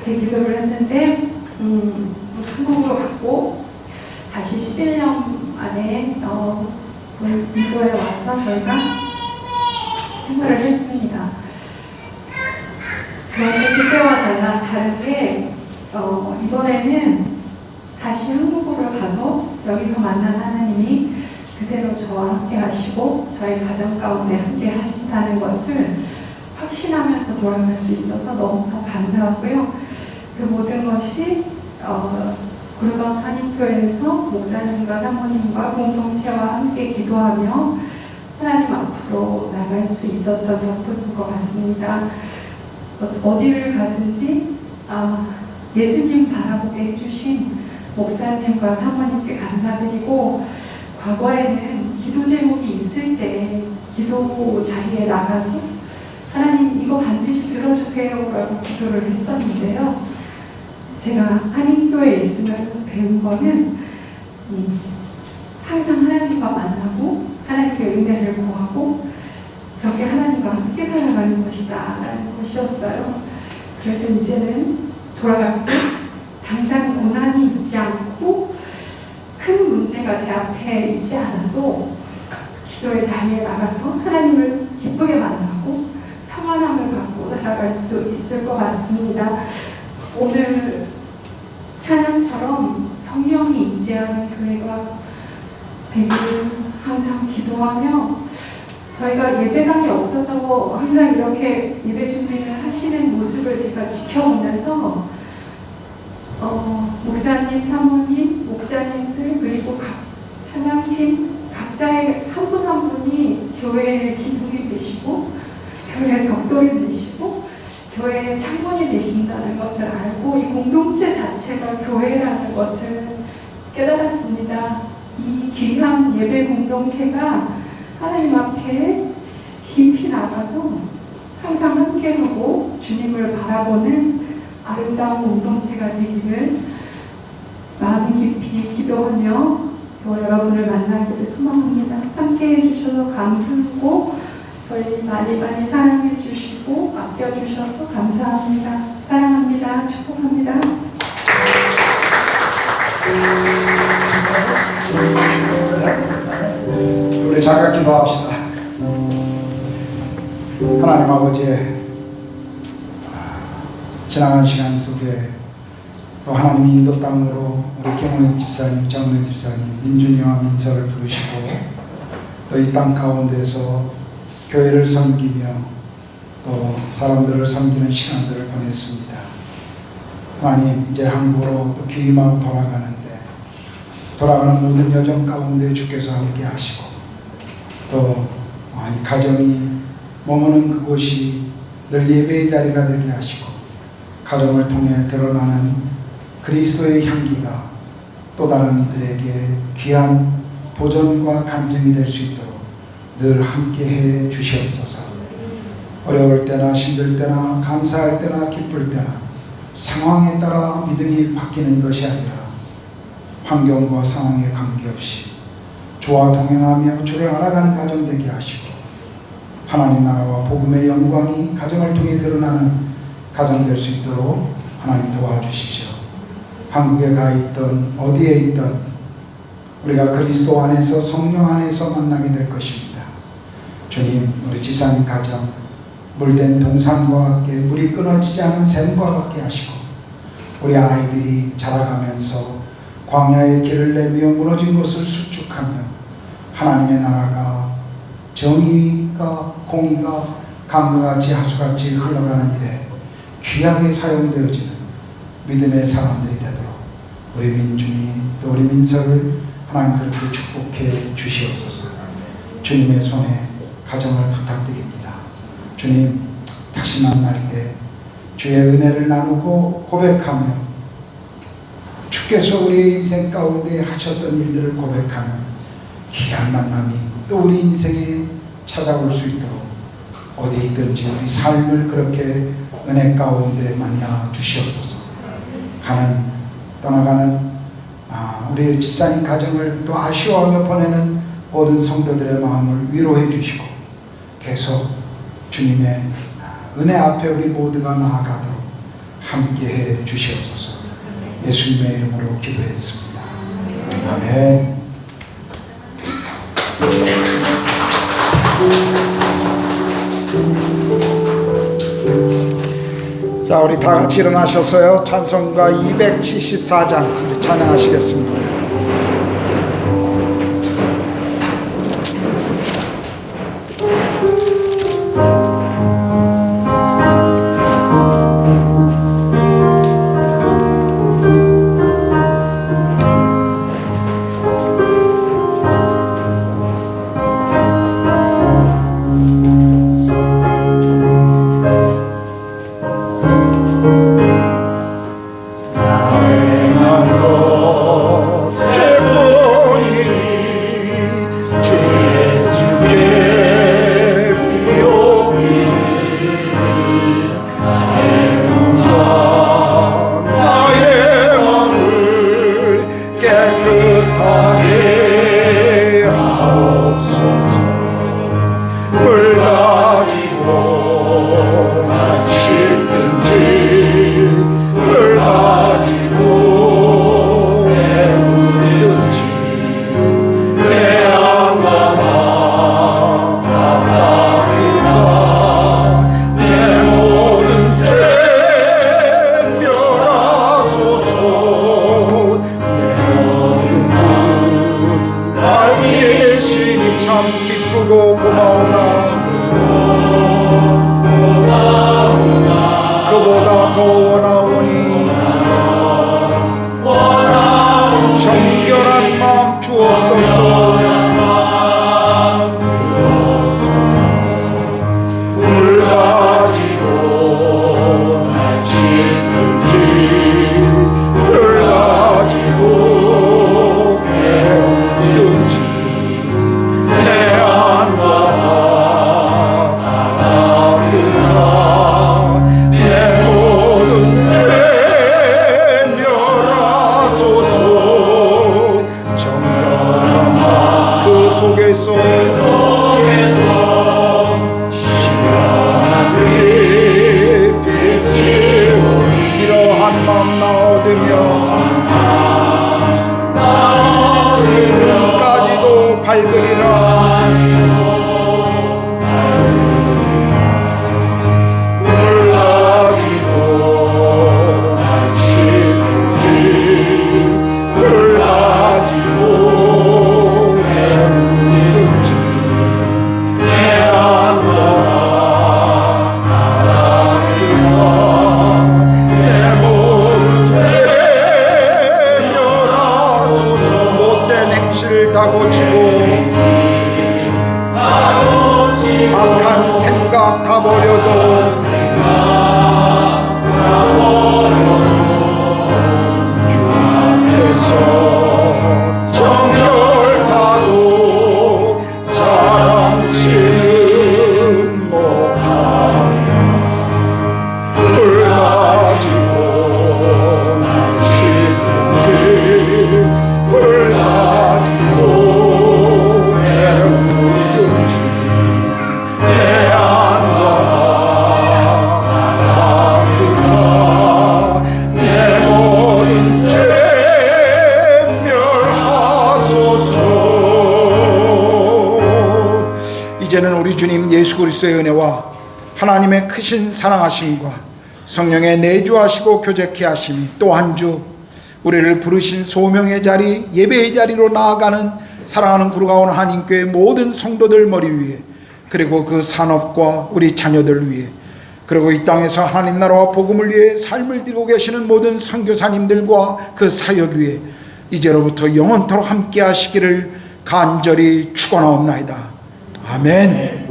그렇게 기도를 했는데 한국으로 갔고 다시 11년 안에 인도에 와서 저희가 생활을 했습니다. 그런데 그때와 다르게 이번에는 다시 한국으로 가서 여기서 만난 하나님이 그대로 저와 함께 하시고 저희 가정 가운데 함께 하신다는 것을 확신하면서 돌아갈 수 있어서 너무나 감사하고요. 그 모든 것이 구르건 한인교회에서 목사님과 사모님과 공동체와 함께 기도하며 하나님 앞으로 나갈 수 있었던 덕분인 것 같습니다. 어디를 가든지 예수님 바라보게 해주신 목사님과 사모님께 감사드리고, 과거에는 기도 제목이 있을 때 기도 자리에 나가서 하나님 이거 반드시 들어주세요 라고 기도를 했었는데요. 제가 한인교회에 있으면 배운 거는 항상 하나님과 만나고 하나님께 은혜를 구하고 그렇게 하나님과 함께 살아가는 것이다 라는 것이었어요. 그래서 이제는 돌아갈 때 당장 고난이 있지 않고 큰 문제가 제 앞에 있지 않아도 기도의 자리에 나가서 하나님을 기쁘게 만나고 평안함을 갖고 살아갈 수 있을 것 같습니다. 오늘 찬양처럼 성령이 임재하는 교회가 되기를 항상 기도하며, 저희가 예배당이 없어서 항상 이렇게 예배 준비를 하시는 모습을 제가 지켜보면서 목사님, 사모님, 목자님들 그리고 각 찬양팀 각자의 한 분 한 분이 교회의 기둥이 되시고 교회의 벽돌이 되시고 교회의 창문이 되신다는 것을 알고 이 공동체 자체가 교회라는 것을 깨달았습니다. 이 귀한 예배 공동체가 하나님 앞에 깊이 나가서 항상 함께하고 주님을 바라보는 아름다운 공동체가 되기를 마음 깊이 기도하며 또 여러분을 만나기를 소망합니다. 함께 해주셔서 감사하고 저희 많이 많이 사랑해 주시고 아껴 주셔서 감사합니다. 사랑합니다. 축복합니다. 우리 잠깐 기도합시다. 하나님 아버지, 지나간 시간 속에 또 하나님 인도 땅으로 우리 경호육 집사님, 정래 집사님, 민준이와 민서를 부르시고 또 이 땅 가운데서 교회를 섬기며 또 사람들을 섬기는 시간들을 보냈습니다. 하나님, 이제 한국으로 또 귀임하고 돌아가는 모든 여정 가운데 주께서 함께 하시고 또 이 가정이 머무는 그곳이 늘 예배의 자리가 되게 하시고 가정을 통해 드러나는 그리스도의 향기가 또 다른 이들에게 귀한 보전과 간증이 될 수 있도록 늘 함께해 주시옵소서. 어려울 때나 힘들 때나 감사할 때나 기쁠 때나 상황에 따라 믿음이 바뀌는 것이 아니라 환경과 상황에 관계없이 주와 동행하며 주를 알아가는 가정 되게 하시고 하나님 나라와 복음의 영광이 가정을 통해 드러나는 가정 될 수 있도록 하나님 도와주십시오. 한국에 가 있던 어디에 있던 우리가 그리스도 안에서 성령 안에서 만나게 될 것입니다. 주님, 우리 집사님 가정 물된 동산과 같게 물이 끊어지지 않은 샘과 같게 하시고 우리 아이들이 자라가면서 광야의 길을 내며 무너진 것을 수축하며 하나님의 나라가 정의가 공의가 강과 같이 하수같이 흘러가는 일에 귀하게 사용되어지는 믿음의 사람들이 되도록 우리 민준이 또 우리 민서를 하나님 그렇게 축복해 주시옵소서. 주님의 손에 가정을 부탁드립니다. 주님, 다시 만날 때 주의 은혜를 나누고 고백하며 주께서 우리 인생 가운데 하셨던 일들을 고백하는 귀한 만남이 또 우리 인생에 찾아올 수 있도록 어디 있든지 우리 삶을 그렇게 은혜 가운데 만나 주시옵소서. 떠나가는 우리 집사님 가정을 또 아쉬워하며 보내는 모든 성도들의 마음을 위로해 주시고 계속 주님의 은혜 앞에 우리 모두가 나아가도록 함께해 주시옵소서. 예수님의 이름으로 기도했습니다. 아멘. 자, 우리 다 같이 일어나셔서요. 찬송가 274장 찬양하시겠습니다. 그보다 더 원하오니 정결한 마음 주옵소서. 물 가지고 날 씻든지 별 가지고 태우든지 내 안과 속에서 밝으리라. 불가지고 날씨든지 불가지고 배우든지 내 안과 바라보사 내 모든 죄 멸하소서. 못된 행실을 다 고치고 악한 생각 다 버려도 주 앞에서 정결타도 자랑치는 못하리라. 불가지고 날씨든지 불가지고 배우든지 내 안과 바라보사 내 모든 죄 멸하소서. 이제는 우리 주님 예수 그리스도의 은혜와 하나님의 크신 사랑하심과 성령의 내주하시고 교제케 하심이 또 한 주 우리를 부르신 소명의 자리, 예배의 자리로 나아가는 사랑하는 구루가온 한인교회 모든 성도들 머리 위에, 그리고 그 산업과 우리 자녀들 위에, 그리고 이 땅에서 하나님 나라와 복음을 위해 삶을 드리고 계시는 모든 선교사님들과 그 사역 위에 이제로부터 영원토록 함께 하시기를 간절히 축원하옵나이다. 아멘.